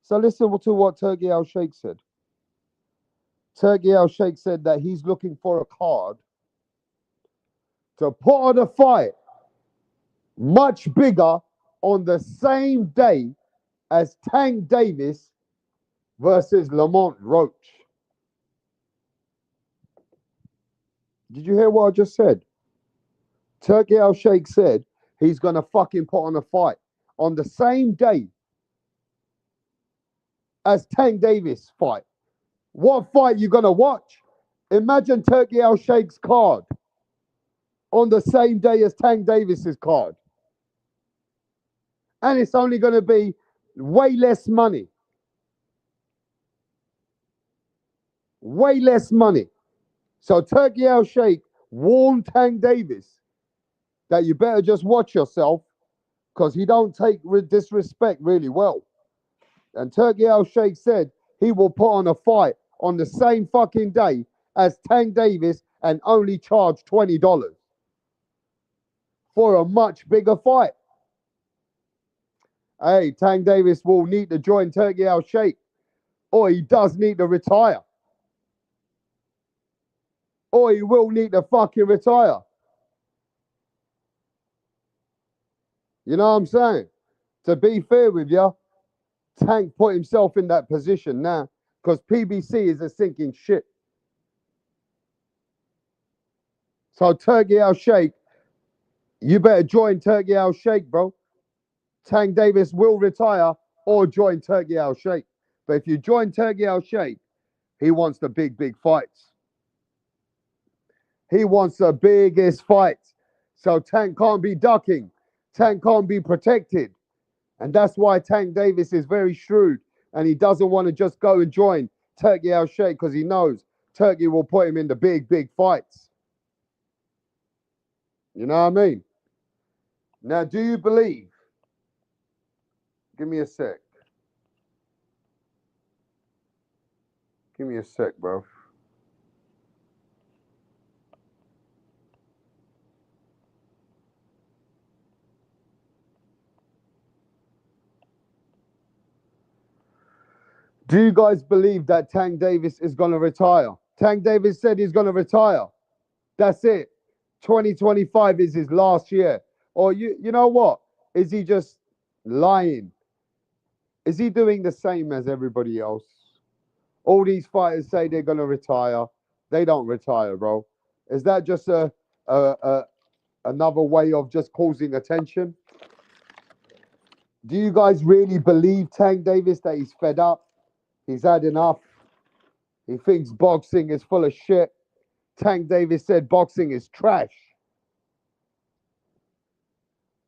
Speaker 3: So listen to what Turkey Al Sheikh said. Turkey Al Sheikh said that he's looking for a card to put on a fight much bigger on the same day as Tank Davis versus Lamont Roach. Did you hear what I just said? Turkey Al Sheikh said he's going to fucking put on a fight on the same day as Tank Davis fight. What fight you going to watch? Imagine Turkey Al Sheikh's card on the same day as Tank Davis's card. And it's only going to be way less money. Way less money. So Turkey Al Sheikh warned Tank Davis that you better just watch yourself because he don't take disrespect really well. And Turkey Al Sheikh said he will put on a fight on the same fucking day as Tank Davis and only charge $20 for a much bigger fight. Hey, Tank Davis will need to join Turkey Al Sheikh, or he does need to retire. Or he will need to fucking retire. You know what I'm saying? To be fair with you, Tank put himself in that position now because PBC is a sinking ship. So Turkey Al Sheikh, you better join Turkey Al Sheikh, bro. Tank Davis will retire or join Turkey Al Sheikh. But if you join Turkey Al Sheikh, he wants the big, big fights. He wants the biggest fights. So Tank can't be ducking. Tank can't be protected. And that's why Tank Davis is very shrewd. And he doesn't want to just go and join Turkey Al Sheikh because he knows Turkey will put him in the big, big fights. You know what I mean? Now, do you believe? Give me a sec. Give me a sec, bro. Do you guys believe that Tank Davis is going to retire? Tank Davis said he's going to retire. That's it. 2025 is his last year. Or you know what? Is he just lying? Is he doing the same as everybody else? All these fighters say they're going to retire. They don't retire, bro. Is that just another way of just causing attention? Do you guys really believe Tank Davis that he's fed up? He's had enough. He thinks boxing is full of shit. Tank Davis said boxing is trash.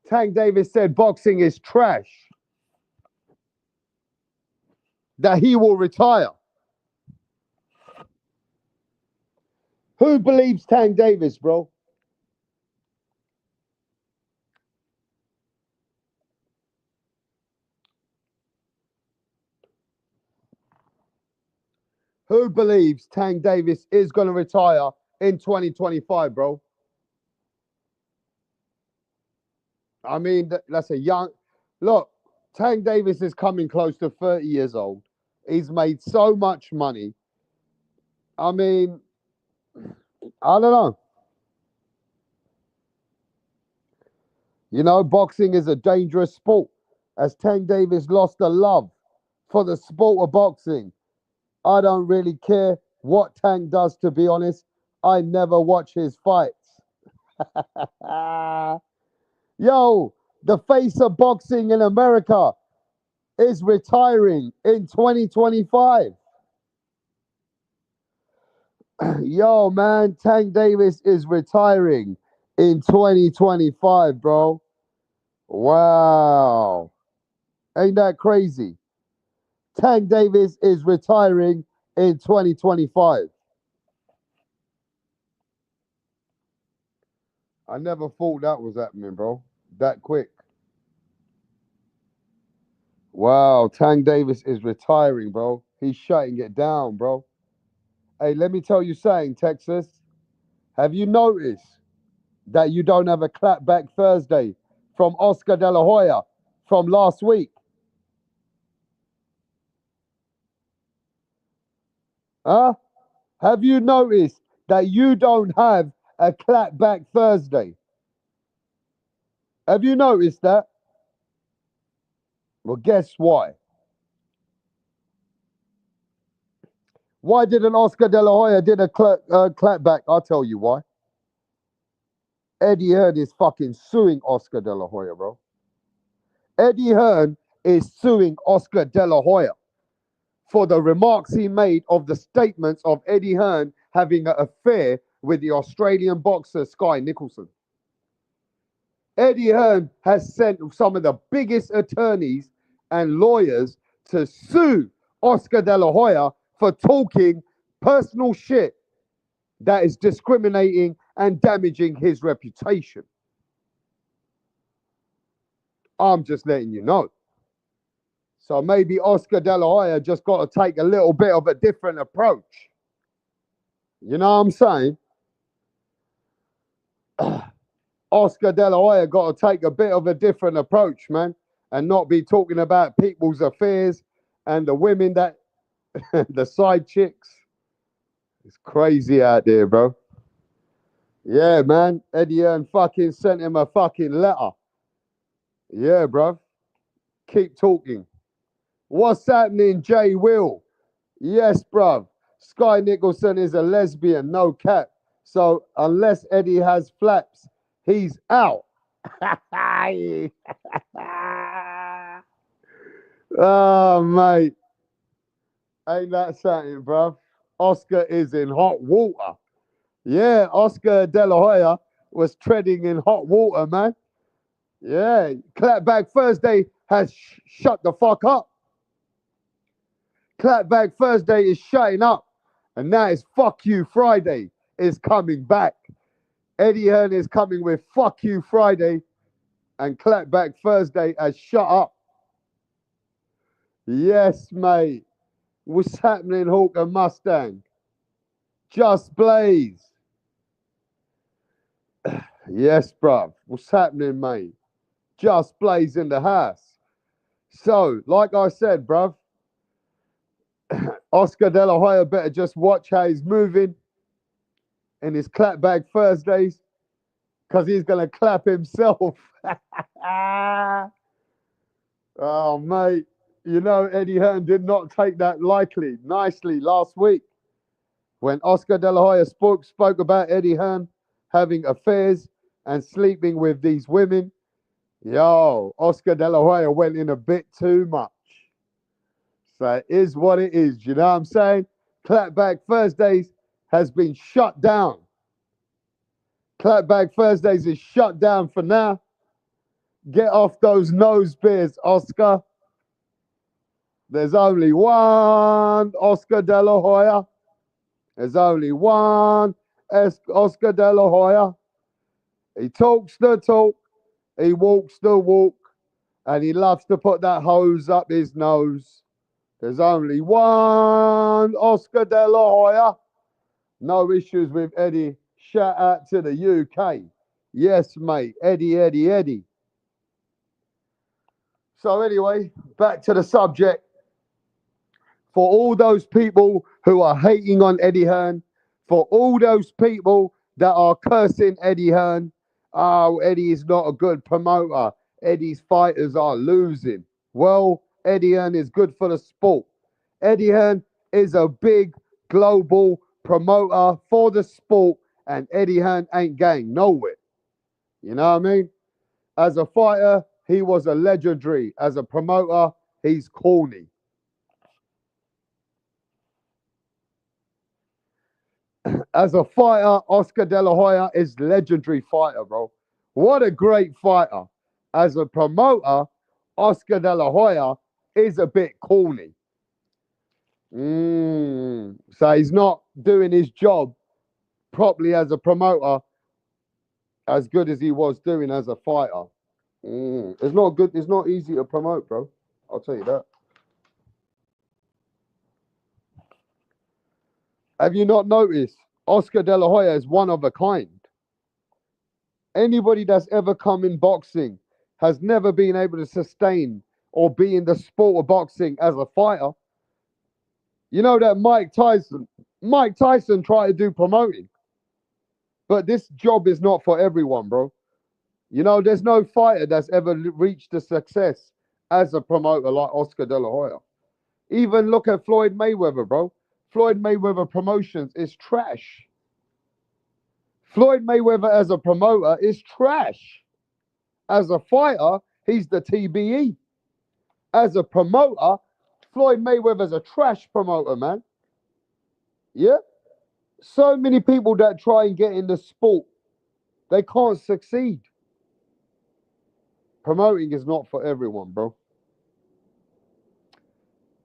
Speaker 3: Tank Davis said boxing is trash. That he will retire. Who believes Tank Davis, bro? Who believes Tank Davis is going to retire in 2025, bro? I mean, that's a young... Look, Tank Davis is coming close to 30 years old. He's made so much money. I mean, I don't know. You know, boxing is a dangerous sport. As Tank Davis lost the love for the sport of boxing, I don't really care what Tank does, to be honest. I never watch his fights. Yo, the face of boxing in America is retiring in 2025. Yo, man, Tank Davis is retiring in 2025, bro. Wow. Ain't that crazy? Tank Davis is retiring in 2025. I never thought that was happening, bro. That quick. Wow, Tank Davis is retiring, bro. He's shutting it down, bro. Hey, let me tell you something, Texas. Have you noticed that you don't have a clapback Thursday from Oscar De La Hoya from last week? Huh? Have you noticed that you don't have a clapback Thursday? Have you noticed that? Well, guess why? Why didn't Oscar De La Hoya did a clapback? I'll tell you why. Eddie Hearn is fucking suing Oscar De La Hoya, bro. Eddie Hearn is suing Oscar De La Hoya for the remarks he made of the statements of Eddie Hearn having an affair with the Australian boxer Sky Nicholson. Eddie Hearn has sent some of the biggest attorneys and lawyers to sue Oscar De La Hoya for talking personal shit that is discriminating and damaging his reputation. I'm just letting you know. So maybe Oscar De La Hoya just got to take a little bit of a different approach. You know what I'm saying? Oscar De La Hoya got to take a bit of a different approach, man, and not be talking about people's affairs and the women that, the side chicks. It's crazy out there, bro. Yeah, man. Eddie Hearn fucking sent him a fucking letter. Yeah, bro. Keep talking. What's happening, Jay Will? Yes, bruv. Sky Nicholson is a lesbian, no cap. So unless Eddie has flaps, he's out. Oh, mate. Ain't that something, bruv? Oscar is in hot water. Yeah, Oscar De La Hoya was treading in hot water, man. Yeah, Clapback Thursday has shut the fuck up. Clapback Thursday is shutting up. And now it's Fuck You Friday is coming back. Eddie Hearn is coming with Fuck You Friday, and Clapback Thursday has shut up. Yes, mate. What's happening, Hawk and Mustang? Just Blaze. Yes, bruv. What's happening, mate? Just Blaze in the house. So, like I said, bruv, Oscar De La Hoya better just watch how he's moving in his Clapback Thursdays, because he's going to clap himself. Oh, mate. You know, Eddie Hearn did not take that nicely last week when Oscar De La Hoya spoke about Eddie Hearn having affairs and sleeping with these women. Yo, Oscar De La Hoya went in a bit too much. So it is what it is. You know what I'm saying? Clapback Thursdays has been shut down. Clapback Thursdays is shut down for now. Get off those nose beers, Oscar. There's only one Oscar De La Hoya. There's only one Oscar De La Hoya. He talks the talk, he walks the walk, and he loves to put that hose up his nose. There's only one Oscar De La Hoya. No issues with Eddie. Shout out to the UK. Yes, mate. Eddie. So anyway, back to the subject. For all those people who are hating on Eddie Hearn, for all those people that are cursing Eddie Hearn, oh, Eddie is not a good promoter. Eddie's fighters are losing. Well, Eddie Hearn is good for the sport. Eddie Hearn is a big global promoter for the sport, and Eddie Hearn ain't going nowhere. You know what I mean? As a fighter, he was a legendary. As a promoter, he's corny. As a fighter, Oscar De La Hoya is legendary fighter, bro. What a great fighter. As a promoter, Oscar De La Hoya is a bit corny. So he's not doing his job properly as a promoter as good as he was doing as a fighter. It's not good. It's not easy to promote, bro. I'll tell you that. Have you not noticed? Oscar De La Hoya is one of a kind. Anybody that's ever come in boxing has never been able to sustain or be in the sport of boxing as a fighter. You know that Mike Tyson tried to do promoting. But this job is not for everyone, bro. You know, there's no fighter that's ever reached the success as a promoter like Oscar De La Hoya. Even look at Floyd Mayweather, bro. Floyd Mayweather Promotions is trash. Floyd Mayweather as a promoter is trash. As a fighter, he's the TBE. As a promoter, Floyd Mayweather's a trash promoter, man. Yeah? So many people that try and get in the sport, they can't succeed. Promoting is not for everyone, bro.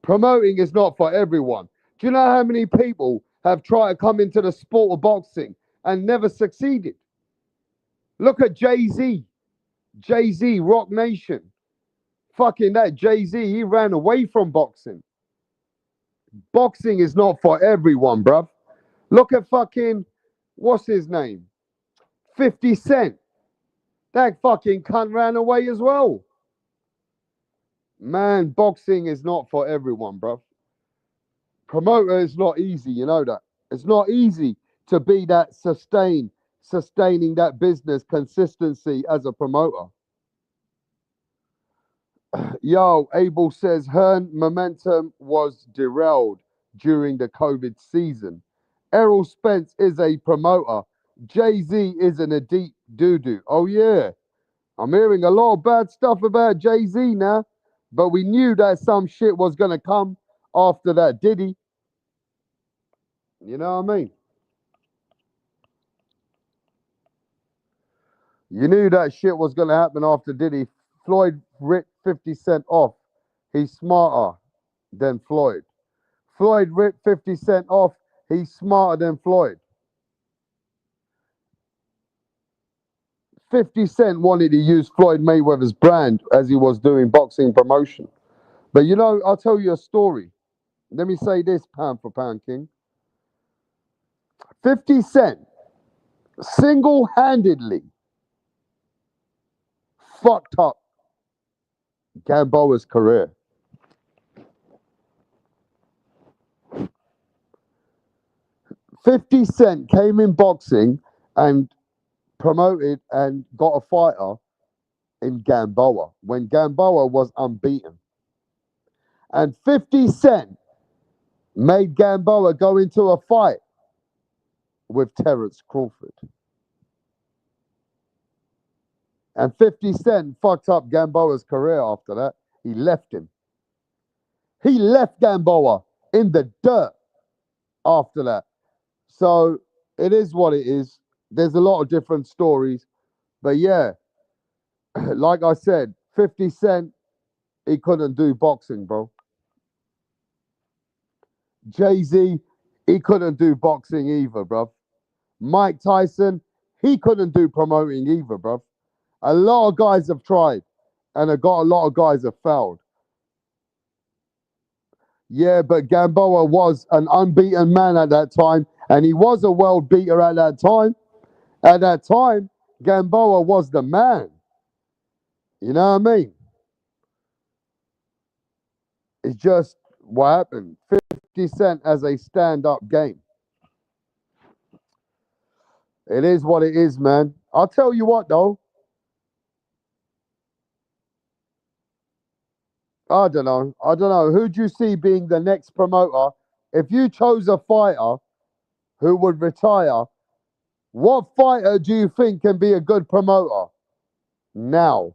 Speaker 3: Promoting is not for everyone. Do you know how many people have tried to come into the sport of boxing and never succeeded? Look at Jay-Z. Jay-Z, Rock Nation. Fucking that Jay-Z, he ran away from boxing. Boxing is not for everyone, bruv. Look at fucking, what's his name? 50 Cent. That fucking cunt ran away as well. Man, boxing is not for everyone, bruv. Promoter is not easy, you know that. It's not easy to be that sustaining that business consistency as a promoter. Yo, Abel says Hearn momentum was derailed during the COVID season. Errol Spence is a promoter. Jay-Z isn't a deep doo-doo. Oh, yeah. I'm hearing a lot of bad stuff about Jay-Z now, but we knew that some shit was going to come after that Diddy. You know what I mean? You knew that shit was going to happen after Diddy. Floyd ripped 50 Cent off. He's smarter than Floyd. Floyd ripped 50 Cent off. He's smarter than Floyd. 50 Cent wanted to use Floyd Mayweather's brand as he was doing boxing promotion. But you know, I'll tell you a story. Let me say this, pound for pound, King. 50 Cent single-handedly fucked up Gamboa's career. $50 Cent came in boxing and promoted and got a fighter in Gamboa when Gamboa was unbeaten. And 50 Cent made Gamboa go into a fight with Terrence Crawford. And 50 Cent fucked up Gamboa's career after that. He left him. He left Gamboa in the dirt after that. So it is what it is. There's a lot of different stories. But yeah, like I said, 50 Cent, he couldn't do boxing, bro. Jay-Z, he couldn't do boxing either, bro. Mike Tyson, he couldn't do promoting either, bro. A lot of guys have tried, and a lot of guys have failed. Yeah, but Gamboa was an unbeaten man at that time, and he was a world beater at that time. At that time, Gamboa was the man. You know what I mean? It's just what happened. 50 Cent as a stand-up game. It is what it is, man. I'll tell you what, though. I don't know. Who do you see being the next promoter? If you chose a fighter who would retire, what fighter do you think can be a good promoter? Now.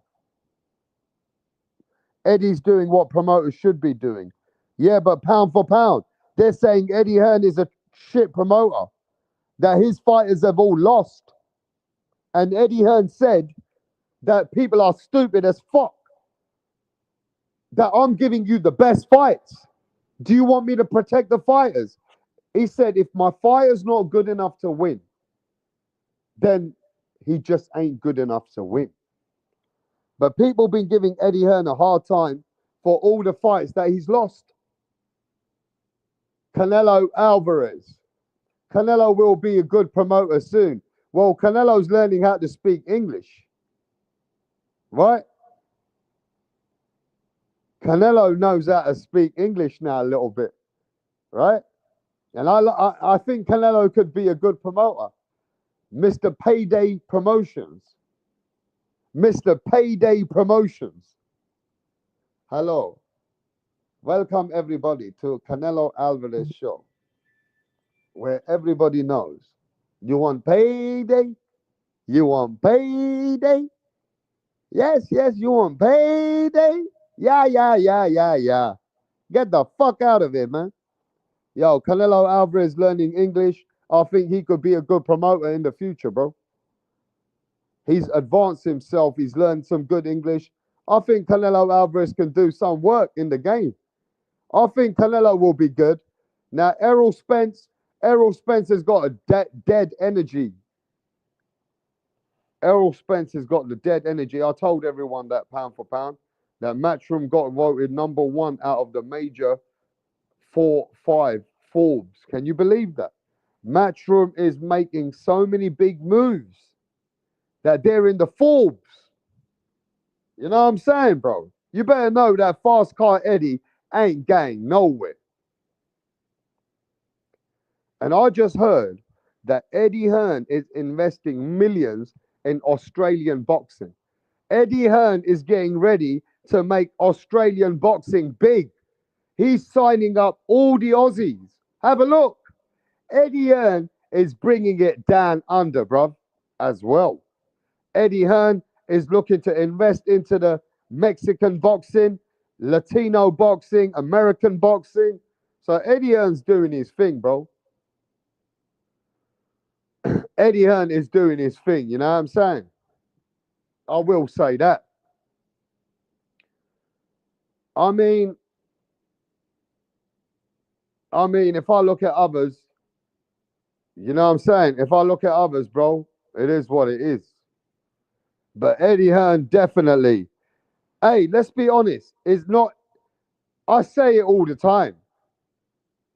Speaker 3: Eddie's doing what promoters should be doing. Yeah, but pound for pound, they're saying Eddie Hearn is a shit promoter, that his fighters have all lost. And Eddie Hearn said that people are stupid as fuck, that I'm giving you the best fights. Do you want me to protect the fighters? He said, if my fighter's not good enough to win, then he just ain't good enough to win. But people been giving Eddie Hearn a hard time for all the fights that he's lost. Canelo Alvarez. Canelo will be a good promoter soon. Well, Canelo's learning how to speak English. Right? Canelo knows how to speak English now a little bit. Right? And I think Canelo could be a good promoter. Mr. Payday Promotions. Mr. Payday Promotions. Hello. Welcome everybody to Canelo Alvarez show, where everybody knows. You want payday? You want payday? Yes, you want payday? Yeah. Get the fuck out of here, man. Yo, Canelo Alvarez learning English. I think he could be a good promoter in the future, bro. He's advanced himself. He's learned some good English. I think Canelo Alvarez can do some work in the game. I think Canelo will be good. Now, Errol Spence has got a dead energy. Errol Spence has got the dead energy. I told everyone that pound for pound, that Matchroom got voted #1 out of the major 4-5 Forbes. Can you believe that? Matchroom is making so many big moves that they're in the Forbes. You know what I'm saying, bro? You better know that Fast Car Eddie ain't gang nowhere. And I just heard that Eddie Hearn is investing millions in Australian boxing. Eddie Hearn is getting ready to make Australian boxing big. He's signing up all the Aussies. Have a look. Eddie Hearn is bringing it down under, bruv, as well. Eddie Hearn is looking to invest into the Mexican boxing, Latino boxing, American boxing. So Eddie Hearn's doing his thing, bro. Eddie Hearn is doing his thing, you know what I'm saying? I will say that. I mean, if I look at others, you know what I'm saying? If I look at others, bro, it is what it is. But Eddie Hearn definitely. Hey, let's be honest. It's not. I say it all the time.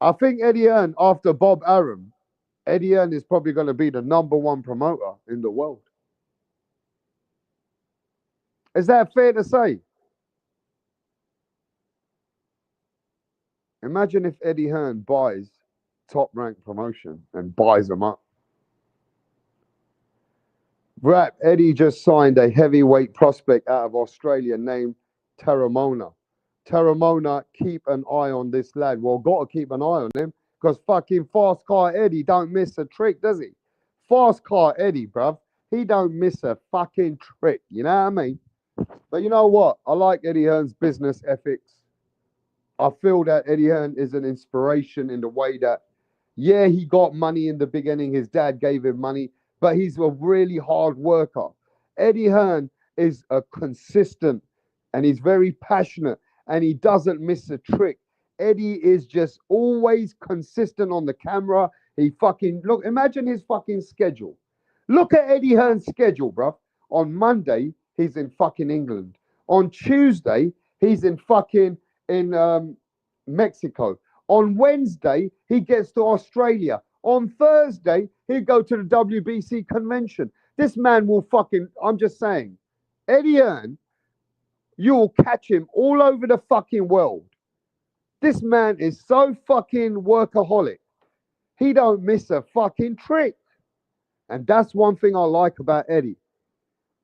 Speaker 3: I think Eddie Hearn, after Bob Arum, Eddie Hearn is probably going to be the #1 promoter in the world. Is that fair to say? Imagine if Eddie Hearn buys Top Rank Promotion and buys them up. Right, Eddie just signed a heavyweight prospect out of Australia named Terramona. Terramona, keep an eye on this lad. Well, got to keep an eye on him because fucking Fast Car Eddie don't miss a trick, does he? Fast Car Eddie, bruv. He don't miss a fucking trick. You know what I mean? But you know what? I like Eddie Hearn's business ethics. I feel that Eddie Hearn is an inspiration in the way that, yeah, he got money in the beginning. His dad gave him money, but he's a really hard worker. Eddie Hearn is a consistent and he's very passionate and he doesn't miss a trick. Eddie is just always consistent on the camera. He fucking, look, imagine his fucking schedule. Look at Eddie Hearn's schedule, bruv. On Monday, he's in fucking England. On Tuesday, he's in fucking in Mexico. On Wednesday, he gets to Australia. On Thursday, he'd go to the WBC convention. This man will fucking, I'm just saying, Eddie Hearn, you'll catch him all over the fucking world. This man is so fucking workaholic. He don't miss a fucking trick. And that's one thing I like about Eddie,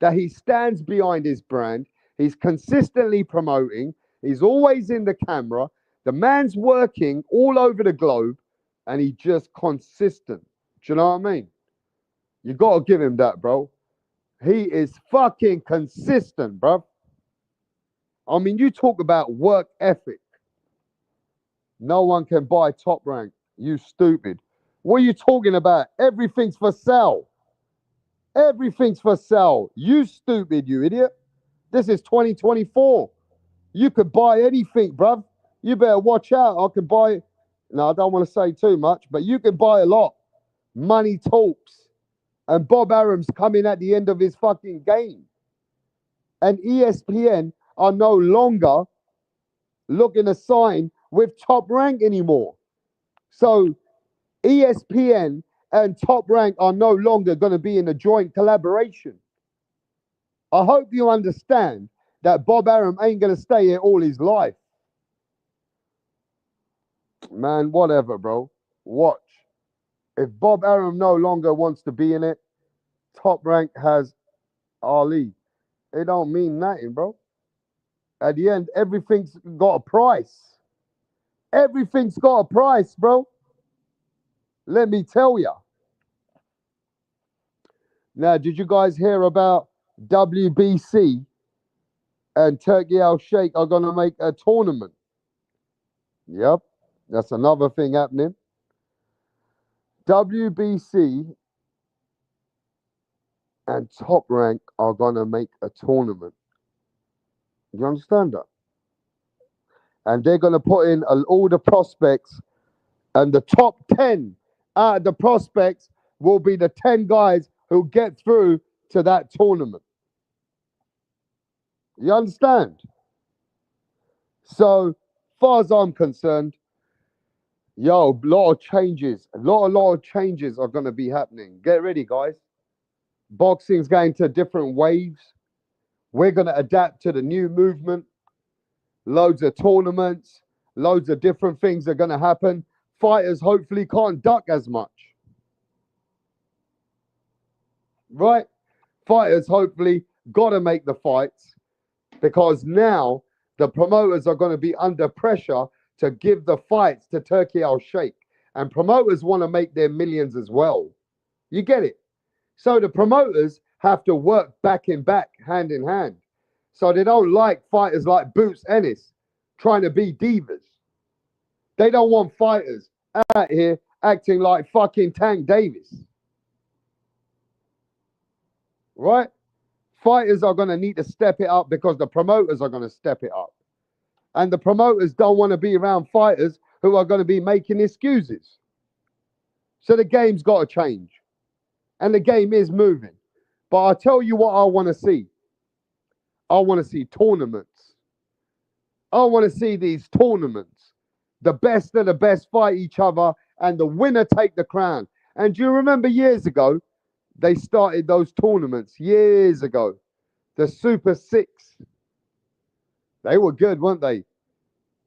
Speaker 3: that he stands behind his brand. He's consistently promoting. He's always in the camera. The man's working all over the globe and he's just consistent. Do you know what I mean? You got to give him that, bro. He is fucking consistent, bro. I mean, you talk about work ethic. No one can buy Top Rank. You stupid. What are you talking about? Everything's for sale. Everything's for sale. You stupid, you idiot. This is 2024. You could buy anything, bruv. You better watch out. I can buy. No, I don't want to say too much, but you can buy a lot. Money talks. And Bob Arum's coming at the end of his fucking game. And ESPN are no longer looking to sign with Top Rank anymore. So ESPN and Top Rank are no longer going to be in a joint collaboration. I hope you understand that Bob Arum ain't going to stay here all his life. Man, whatever, bro. Watch. If Bob Arum no longer wants to be in it, Top Rank has Ali. It don't mean nothing, bro. At the end, everything's got a price. Everything's got a price, bro. Let me tell you. Now, did you guys hear about WBC and Turkey Al Sheikh are going to make a tournament? Yep, that's another thing happening. WBC and Top Rank are going to make a tournament. You understand that? And they're going to put in all the prospects, and the top 10 out of the prospects will be the 10 guys who get through to that tournament. You understand? So, far as I'm concerned, a lot of changes. A lot of changes are going to be happening. Get ready, guys. Boxing's going to different waves. We're going to adapt to the new movement. Loads of tournaments, loads of different things are going to happen. Fighters hopefully can't duck as much. Right? Fighters hopefully got to make the fights because now the promoters are going to be under pressure to give the fights to Turkey Al Sheikh. And promoters want to make their millions as well. You get it? So the promoters have to work back in back, hand in hand. So they don't like fighters like Boots Ennis trying to be divas. They don't want fighters out here acting like fucking Tank Davis. Right? Fighters are going to need to step it up because the promoters are going to step it up. And the promoters don't want to be around fighters who are going to be making excuses. So the game's got to change. And the game is moving. But I'll tell you what I want to see. I want to see tournaments. I want to see these tournaments. The best of the best fight each other and the winner take the crown. And do you remember years ago, they started those tournaments years ago. The Super Six. They were good, weren't they?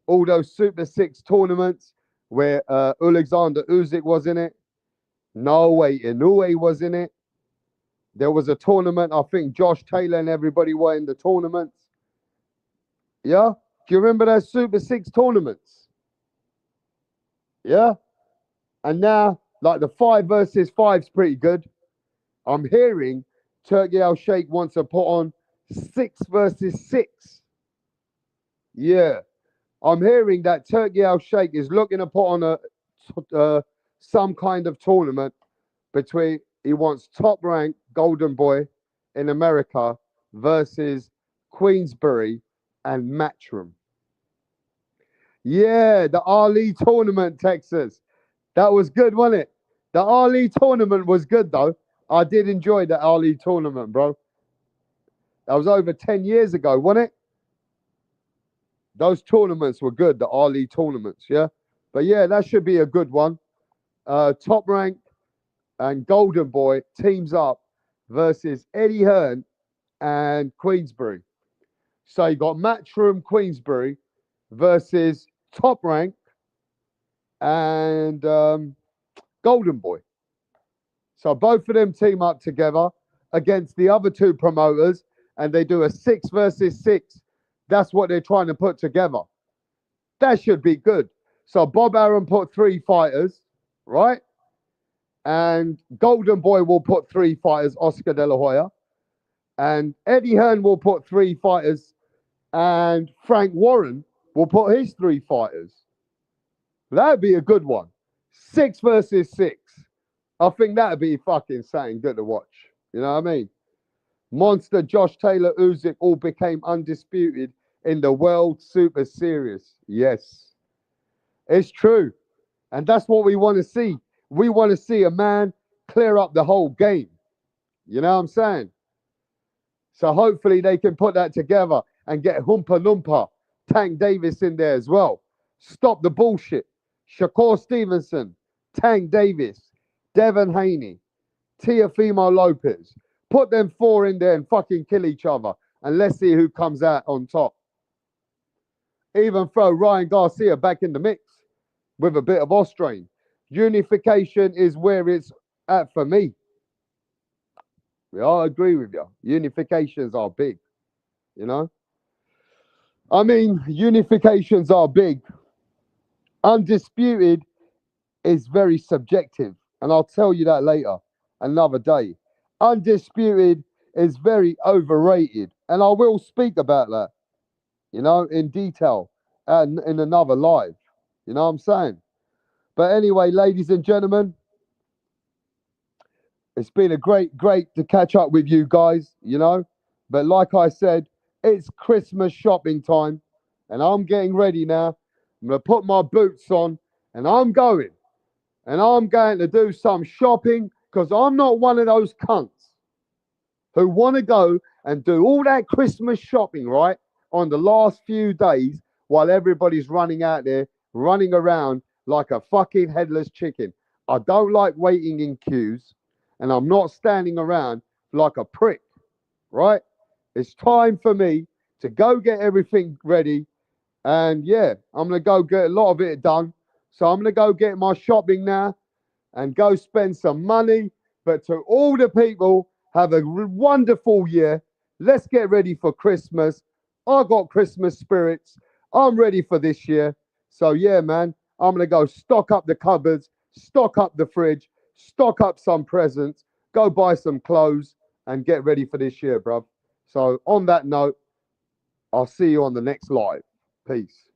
Speaker 3: All those Super Six tournaments where Alexander Usyk was in it. Naoya Inoue was in it. There was a tournament, I think Josh Taylor and everybody were in the tournaments. Yeah? Do you remember those Super Six tournaments? Yeah? And now, like the 5 versus 5's pretty good. I'm hearing Turki Al-Sheikh wants to put on 6 versus 6. Yeah. I'm hearing that Turki Al-Sheikh is looking to put on some kind of tournament between, he wants top rank Golden Boy in America versus Queensbury and Matchroom. Yeah, the Ali tournament, Texas. That was good, wasn't it? The Ali tournament was good, though. I did enjoy the Ali tournament, bro. That was over 10 years ago, wasn't it? Those tournaments were good, the Ali tournaments, yeah? But yeah, that should be a good one. Top Rank and Golden Boy teams up versus Eddie Hearn and Queensbury. So you got Matchroom Queensbury versus Top Rank and Golden Boy. So both of them team up together against the other 2 promoters and they do a 6 versus 6. That's what they're trying to put together. That should be good. So Bob Arum put 3 fighters, right? And Golden Boy will put 3 fighters, Oscar De La Hoya. And Eddie Hearn will put 3 fighters. And Frank Warren will put his 3 fighters. That'd be a good one. 6 versus 6. I think that'd be fucking something good to watch. You know what I mean? Monster, Josh Taylor, Usyk all became undisputed in the World Super Series. Yes. It's true. And that's what we want to see. We want to see a man clear up the whole game. You know what I'm saying? So hopefully they can put that together and get Humpa Lumpa, Tank Davis in there as well. Stop the bullshit. Shakur Stevenson, Tank Davis, Devin Haney, Teofimo Lopez. Put them 4 in there and fucking kill each other. And let's see who comes out on top. Even throw Ryan Garcia back in the mix with a bit of Australian. Unification is where it's at for me. I agree with you. Unifications are big, you know? I mean, unifications are big. Undisputed is very subjective. And I'll tell you that later, another day. Undisputed is very overrated. And I will speak about that, you know, in detail and in another live. You know what I'm saying? But anyway, ladies and gentlemen, it's been a great to catch up with you guys, you know. But like I said, it's Christmas shopping time. And I'm getting ready now. I'm going to put my boots on and I'm going. And I'm going to do some shopping because I'm not one of those cunts who want to go and do all that Christmas shopping, right, on the last few days while everybody's running out there, running around like a fucking headless chicken. I don't like waiting in queues, and I'm not standing around like a prick, right? It's time for me to go get everything ready, and yeah, I'm going to go get a lot of it done. So I'm going to go get my shopping now and go spend some money. But to all the people, have a wonderful year. Let's get ready for Christmas. I got Christmas spirits. I'm ready for this year. So yeah, man, I'm going to go stock up the cupboards stock up the fridge, stock up some presents, go buy some clothes, and get ready for this year, bruv. So on that note, I'll see you on the next live. Peace.